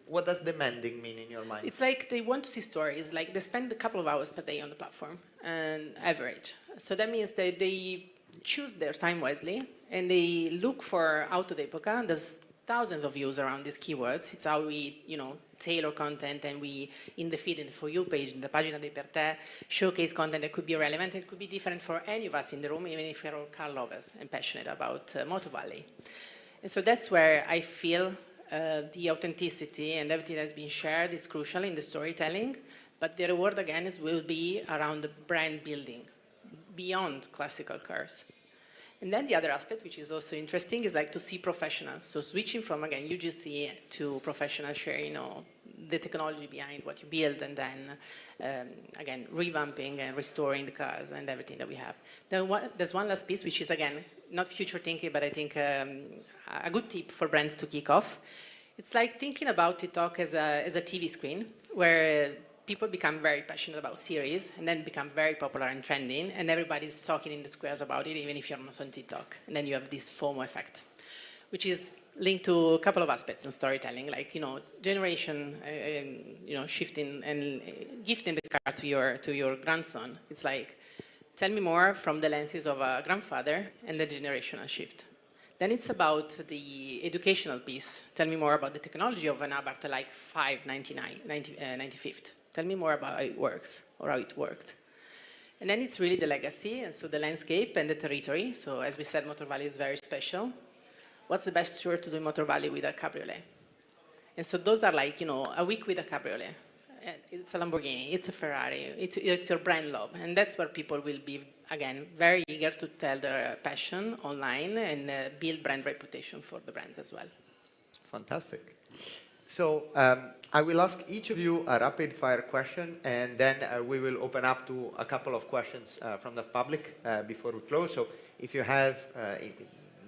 What does demanding mean in your mind? It's like they want to see stories, like they spend a couple of hours per day on the platform, and average. So that means that they choose their time wisely, and they look for auto d'epoca. There's thousands of views around these keywords. It's how we, tailor content, and we, in the feed, in the For You page, in the pagina dei per te, showcase content that could be relevant. It could be different for any of us in the room, even if we're all car lovers and passionate about Moto Valley. And so that's where I feel the authenticity and everything that's been shared is crucial in the storytelling, but the reward again will be around the brand building beyond classical cars. And then the other aspect, which is also interesting, is like to see professionals. So switching from, again, UGC to professional sharing, the technology behind what you build, and then, again, revamping and restoring the cars and everything that we have. Then there's one last piece, which is, again, not future thinking, but I think a good tip for brands to kick off. It's like thinking about TikTok as a TV screen, where people become very passionate about series and then become very popular and trending, and everybody's talking in the squares about it, even if you're not on TikTok. And then you have this FOMO effect, which is linked to a couple of aspects in storytelling, like, generation, shifting and gifting the car to your grandson. It's like, tell me more from the lenses of a grandfather and the generational shift. Then it's about the educational piece. Tell me more about the technology of an Abarth like 95th. Tell me more about how it works, or how it worked. And then it's really the legacy, and so the landscape and the territory. So as we said, Motor Valley is very special. What's the best tour to do in Motor Valley with a cabriolet? And so those are like, a week with a cabriolet. It's a Lamborghini, it's a Ferrari, it's your brand love. And that's where people will be, again, very eager to tell their passion online and build brand reputation for the brands as well. Fantastic. So I will ask each of you a rapid fire question, and then we will open up to a couple of questions from the public before we close. So if you have,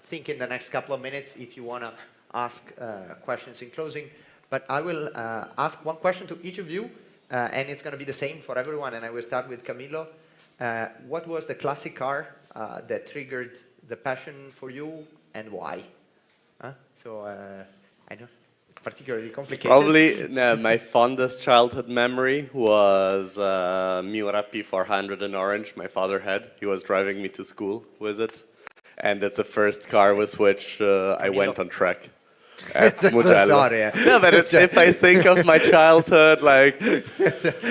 think in the next couple of minutes if you want to ask questions in closing. But I will ask one question to each of you, and it's going to be the same for everyone, and I will start with Camillo. What was the classic car that triggered the passion for you, and why? So I know, particularly complicated. Probably my fondest childhood memory was Miura P400 in orange my father had. He was driving me to school with it. And it's the first car with which I went on track. Sorry. No, but if I think of my childhood, like,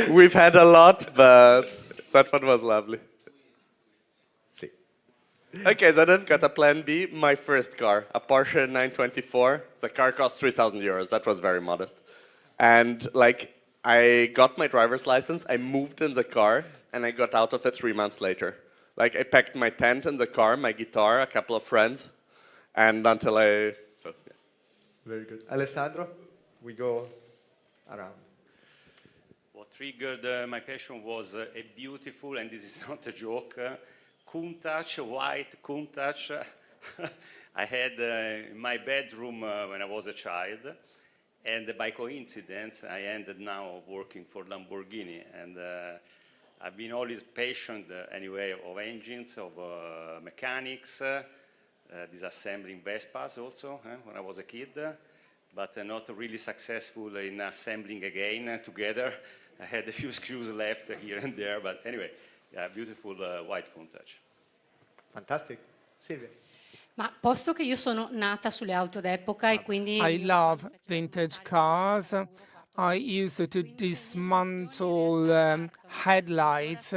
we've had a lot, but that one was lovely. Sì. Okay, then I've got a plan B. My first car, a Porsche 924. The car cost 3,000 euros. That was very modest. And like, I got my driver's license, I moved in the car, and I got out of it 3 months later. Like, I packed my tent in the car, my guitar, a couple of friends, and until I... So, yeah. Very good. Alessandro, we go around. What triggered my passion was a beautiful, and this is not a joke, Countach, white Countach. I had in my bedroom when I was a child, and by coincidence I ended now working for Lamborghini, and I've been always patient anyway of engines, of mechanics, disassembling Vespas also when I was a kid, but not really successful in assembling again together. I had a few screws left here and there, but anyway, yeah, beautiful white Countach. Fantastic. Silvia. Ma posto che io sono nata sulle auto d'epoca e quindi... I love vintage cars. I used to dismantle headlights,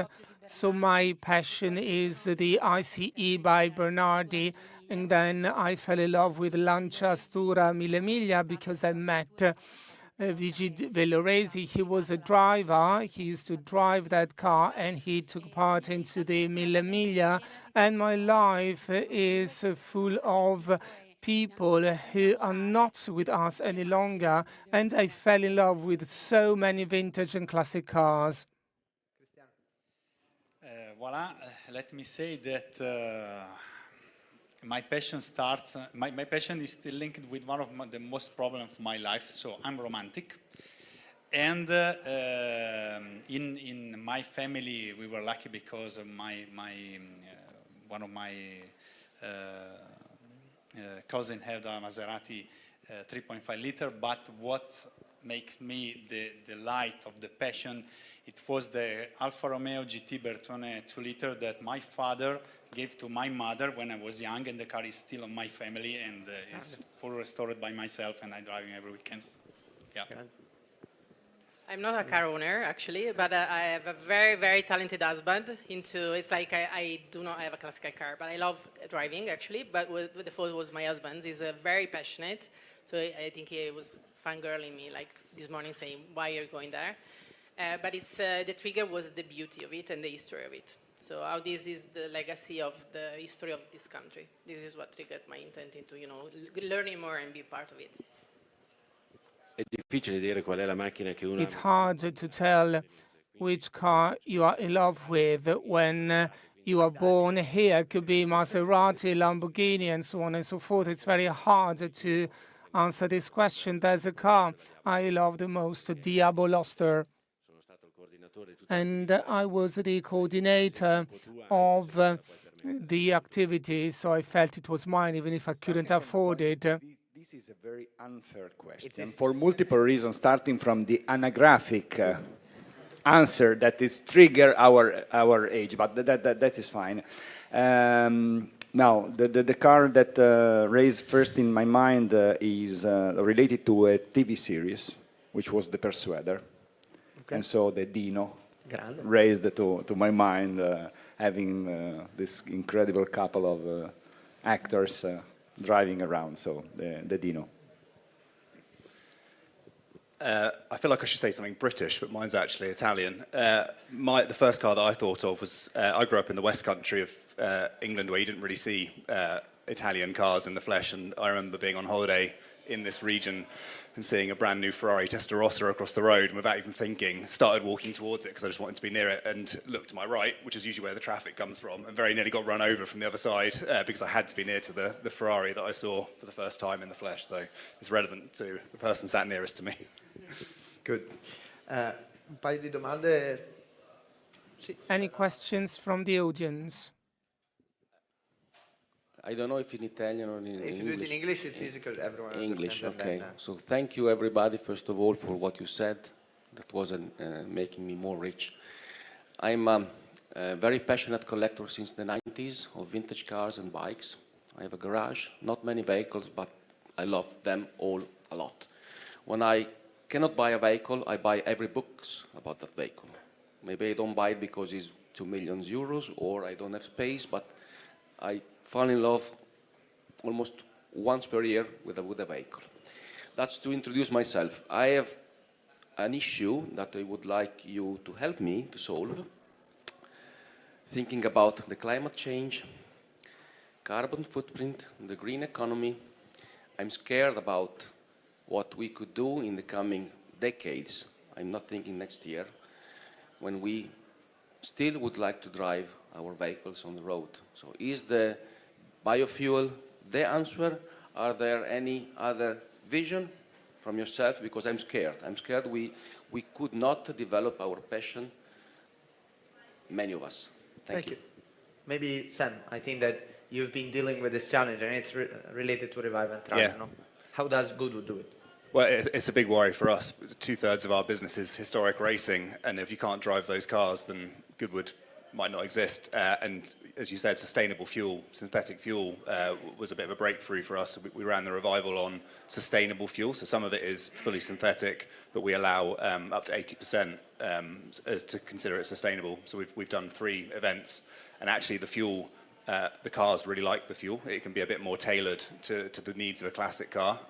so my passion is the ICE by Bernardi, and then I fell in love with Lancia Stura Mille Miglia because I met Vigi Villoresi. He was a driver, he used to drive that car, and he took part into the Mille Miglia, and my life is full of people who are not with us any longer, and I fell in love with so many vintage and classic cars. Voila, let me say that my passion starts, my passion is still linked with one of the most problems of my life, so I'm romantic. And in my family, we were lucky because of one of my cousin had a Maserati 3.5 liter, but what makes me the light of the passion, it was the Alfa Romeo GT Bertone 2 liter that my father gave to my mother when I was young, and the car is still on my family and is full restored by myself, and I drive it every weekend. Yeah. I'm not a car owner, actually, but I have a very, very talented husband. It's like I do not have a classical car, but I love driving, actually. But the fault was my husband. He's very passionate, so I think he was fangirling me, like this morning, saying, "Why are you going there?" But it's the trigger was the beauty of it and the history of it. So how this is the legacy of the history of this country. This is what triggered my intent into, learning more and be part of it. È difficile dire qual è la macchina che uno It's hard to tell which car you are in love with when you are born here. It could be Maserati, Lamborghini, and so on and so forth. It's very hard to answer this question. There's a car I love the most, the Diaboloster. And I was the coordinator of the activity, so I felt it was mine, even if I couldn't afford it. This is a very unfair question for multiple reasons, starting from the anagraphic answer that is trigger our age, but that is fine. Now, the car that raised first in my mind is related to a TV series, which was The Persuader. Okay. And so the Dino raised to my mind, having this incredible couple of actors driving around, so the Dino. I feel like I should say something British, but mine's actually Italian. The first car that I thought of was, I grew up in the West Country of England, where you didn't really see Italian cars in the flesh, and I remember being on holiday in this region and seeing a brand new Ferrari Testarossa across the road, and without even thinking, started walking towards it because I just wanted to be near it, and looked to my right, which is usually where the traffic comes from, and very nearly got run over from the other side because I had to be near to the Ferrari that I saw for the first time in the flesh. So it's relevant to the person sat nearest to me. Good. Un paio di domande. Sì. Any questions from the audience? I don't know if in Italian or in English. If you do it in English, it's easy because everyone English, understands. okay. So thank you everybody, first of all, for what you said. That was making me more rich. I'm a very passionate collector since the 90s of vintage cars and bikes. I have a garage, not many vehicles, but I love them all a lot. When I cannot buy a vehicle, I buy every book about that vehicle. Maybe I don't buy it because it's 2 million euros or I don't have space, but I fall in love almost once per year with a vehicle. That's to introduce myself. I have an issue that I would like you to help me to solve, thinking about the climate change, carbon footprint, the green economy. I'm scared about what we could do in the coming decades. I'm not thinking next year, when we still would like to drive our vehicles on the road. So is the biofuel the answer? Are there any other vision from yourself? Because I'm scared. I'm scared we could not develop our passion, many of us. Thank you. Maybe, Sam, I think that you've been dealing with this challenge, and it's related to Revive and Thrive. Yeah. No? How does Goodwood do it? Well, it's a big worry for us. 2/3 of our business is historic racing, and if you can't drive those cars, then Goodwood might not exist. And as you said, sustainable fuel, synthetic fuel was a bit of a breakthrough for us. We ran the revival on sustainable fuel, so some of it is fully synthetic, but we allow up to 80% to consider it sustainable. So we've done 3 events, and actually the fuel, the cars really like the fuel. It can be a bit more tailored to the needs of a classic car,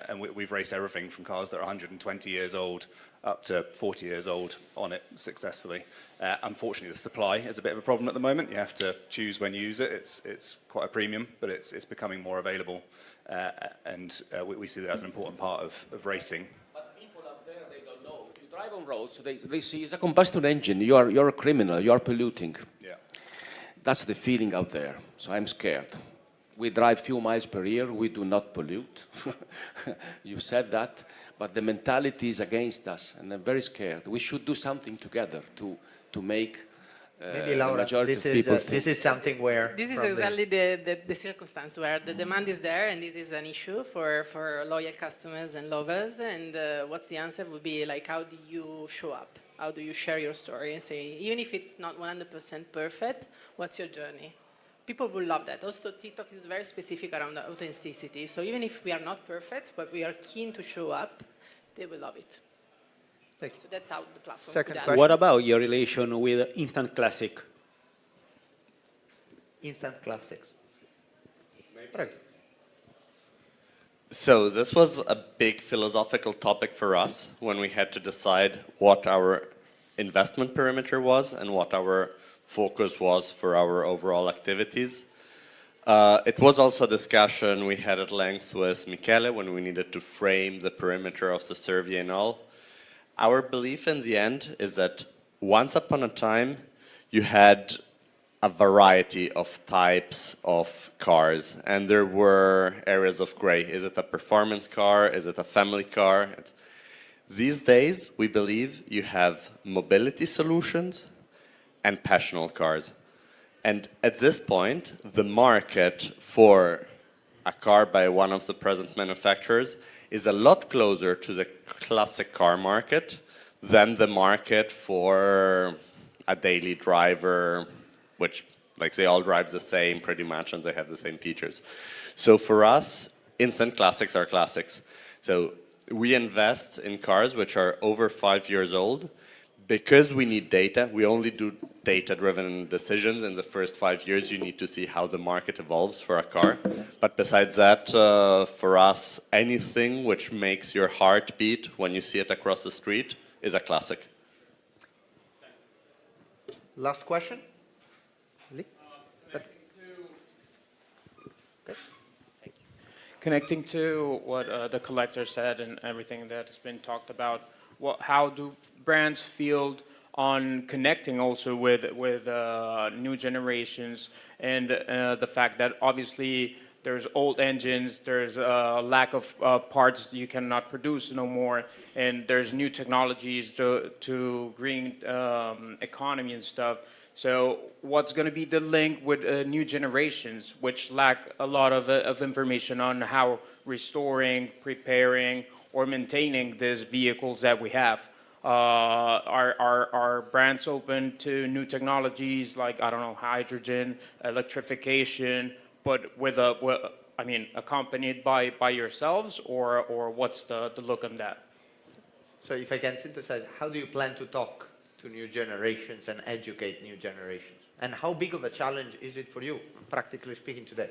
and we've raced everything from cars that are 120 years old up to 40 years old on it successfully. Unfortunately, the supply is a bit of a problem at the moment. You have to choose when you use it. It's quite a premium, but it's becoming more available, and we see that as an important part of racing. But people up there, they don't know. If you drive on roads, they see it's a combustion engine. You're a criminal. You're polluting. Yeah. That's the feeling out there. So I'm scared. We drive few miles per year. We do not pollute. You said that. But the mentality is against us, and I'm very scared. We should do something together to make Maybe, Laura, the majority of people think. this is something where... This is exactly the circumstance where the demand is there, and this is an issue for loyal customers and lovers. And what's the answer would be like, how do you show up? How do you share your story and say, even if it's not 100% perfect, what's your journey? People will love that. Also, TikTok is very specific around the authenticity. So even if we are not perfect, but we are keen to show up, they will love it. Thank you. So that's how the platform Second does. question. What about your relation with Instant Classic? Instant classics. So this was a big philosophical topic for us when we had to decide what our investment perimeter was and what our focus was for our overall activities. It was also a discussion we had at length with Michele when we needed to frame the perimeter of the survey and all. Our belief in the end is that once upon a time you had a variety of types of cars, and there were areas of gray. Is it a performance car? Is it a family car? These days, we believe you have mobility solutions and passional cars. And at this point, the market for a car by one of the present manufacturers is a lot closer to the classic car market than the market for a daily driver, which like they all drive the same pretty much and they have the same features. So for us, instant classics are classics. So we invest in cars which are over 5 years old. Because we need data, we only do data-driven decisions. In the first 5 years, you need to see how the market evolves for a car. But besides that, for us, anything which makes your heart beat when you see it across the street is a classic. Last question? Connecting to what the collector said and everything that has been talked about, how do brands feel on connecting also with new generations, and the fact that obviously there's old engines, there's a lack of parts you cannot produce no more, and there's new technologies to green economy and stuff. So what's going to be the link with new generations, which lack a lot of information on how restoring, preparing, or maintaining these vehicles that we have? Are brands open to new technologies like, I don't know, hydrogen, electrification, but accompanied by yourselves, or what's the look on that? So if I can synthesize, how do you plan to talk to new generations and educate new generations? And how big of a challenge is it for you, practically speaking, today?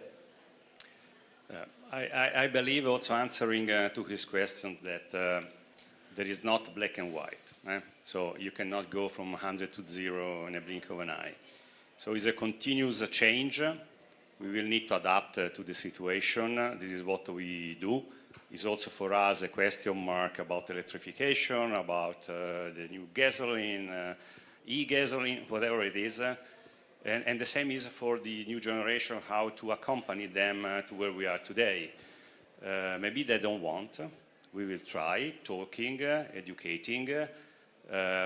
I believe, also answering to his question, that there is not black and white. So you cannot go from 100 to 0 in a blink of an eye. So it's a continuous change. We will need to adapt to the situation. This is what we do. It's also for us a question mark about electrification, about the new gasoline, e-gasoline, whatever it is. And the same is for the new generation, how to accompany them to where we are today. Maybe they don't want. We will try talking, educating.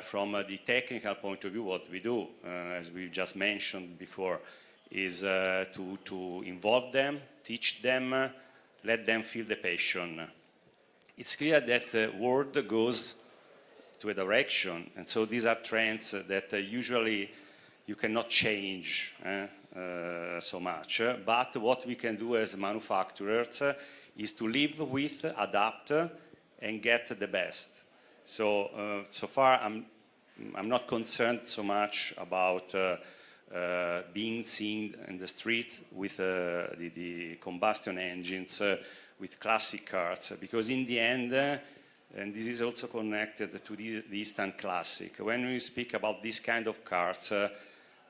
From the technical point of view, what we do, as we just mentioned before, is to involve them, teach them, let them feel the passion. It's clear that the world goes to a direction, and so these are trends that usually you cannot change so much. But what we can do as manufacturers is to live with, adapt, and get the best. So so far, I'm not concerned so much about being seen in the streets with the combustion engines, with classic cars, because in the end, and this is also connected to the instant classic, when we speak about this kind of cars,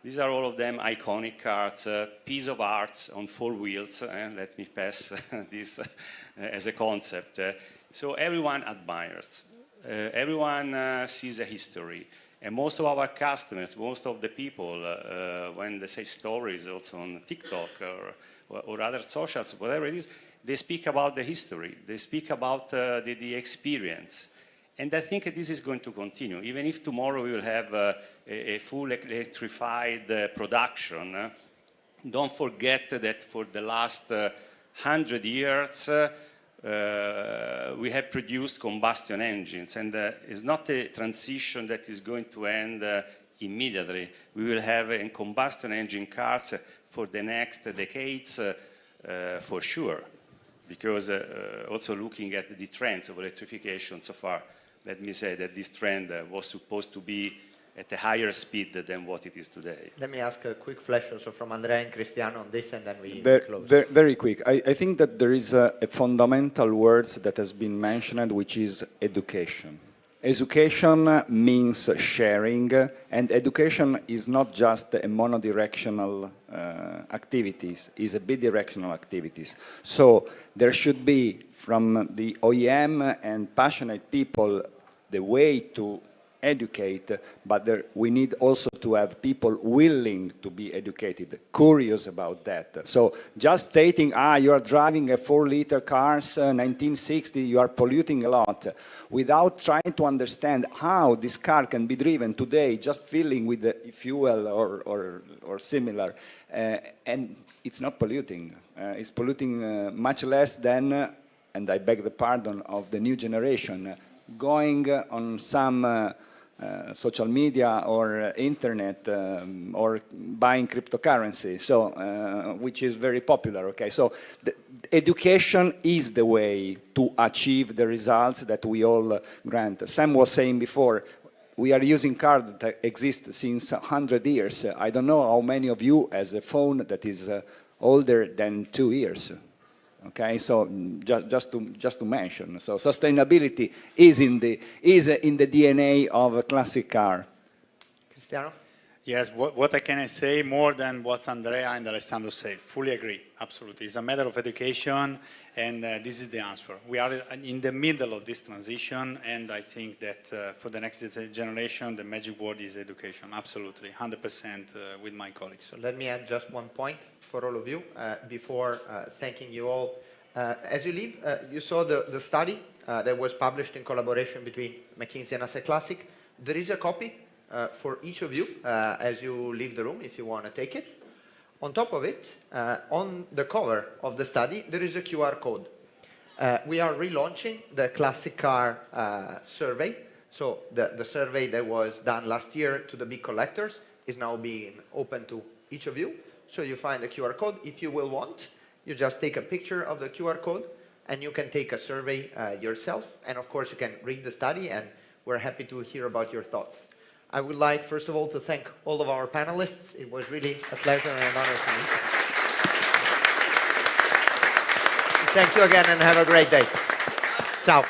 these are all of them iconic cars, piece of art on 4 wheels, let me pass this as a concept. So everyone admires, everyone sees a history. And most of our customers, most of the people, when they say stories also on TikTok or other socials, whatever it is, they speak about the history. They speak about the experience. And I think this is going to continue. Even if tomorrow we will have a full electrified production, don't forget that for the last 100 years, we have produced combustion engines, and it's not a transition that is going to end immediately. We will have combustion engine cars for the next decades for sure, because also looking at the trends of electrification so far, let me say that this trend was supposed to be at a higher speed than what it is today. Let me ask a quick flash also from Andrea and Cristiano on this, and then we close. Very quick. I think that there is a fundamental word that has been mentioned, which is education. Education means sharing, and education is not just a monodirectional activities, it's a bidirectional activities. So there should be, from the OEM and passionate people, the way to educate, but we need also to have people willing to be educated, curious about that. So just stating, you are driving a 4-liter cars, 1960, you are polluting a lot, without trying to understand how this car can be driven today, just filling with the fuel or similar, and it's not polluting. It's polluting much less than, and I beg the pardon of the new generation, going on some social media or internet or buying cryptocurrency, so which is very popular. Okay, so education is the way to achieve the results that we all grant. Sam was saying before, we are using cars that exist since 100 years. I don't know how many of you has a phone that is older than 2 years. Okay, so just to mention, so sustainability is in the DNA of a classic car. Cristiano? Yes, what can I say more than what Andrea and Alessandro said? Fully agree, absolutely. It's a matter of education, and this is the answer. We are in the middle of this transition, and I think that for the next generation, the magic word is education, absolutely, 100% with my colleagues. So let me add just one point for all of you before thanking you all. As you leave, you saw the study that was published in collaboration between McKinsey and Asset Classic. There is a copy for each of you as you leave the room if you want to take it. On top of it, on the cover of the study, there is a QR code. We are relaunching the classic car survey. So the survey that was done last year to the big collectors is now being open to each of you. So you find the QR code. If you will want, you just take a picture of the QR code and you can take a survey yourself. And of course, you can read the study, and we're happy to hear about your thoughts. I would like, first of all, to thank all of our panelists. It was really a pleasure and an honor for me. Thank you again and have a great day. Ciao.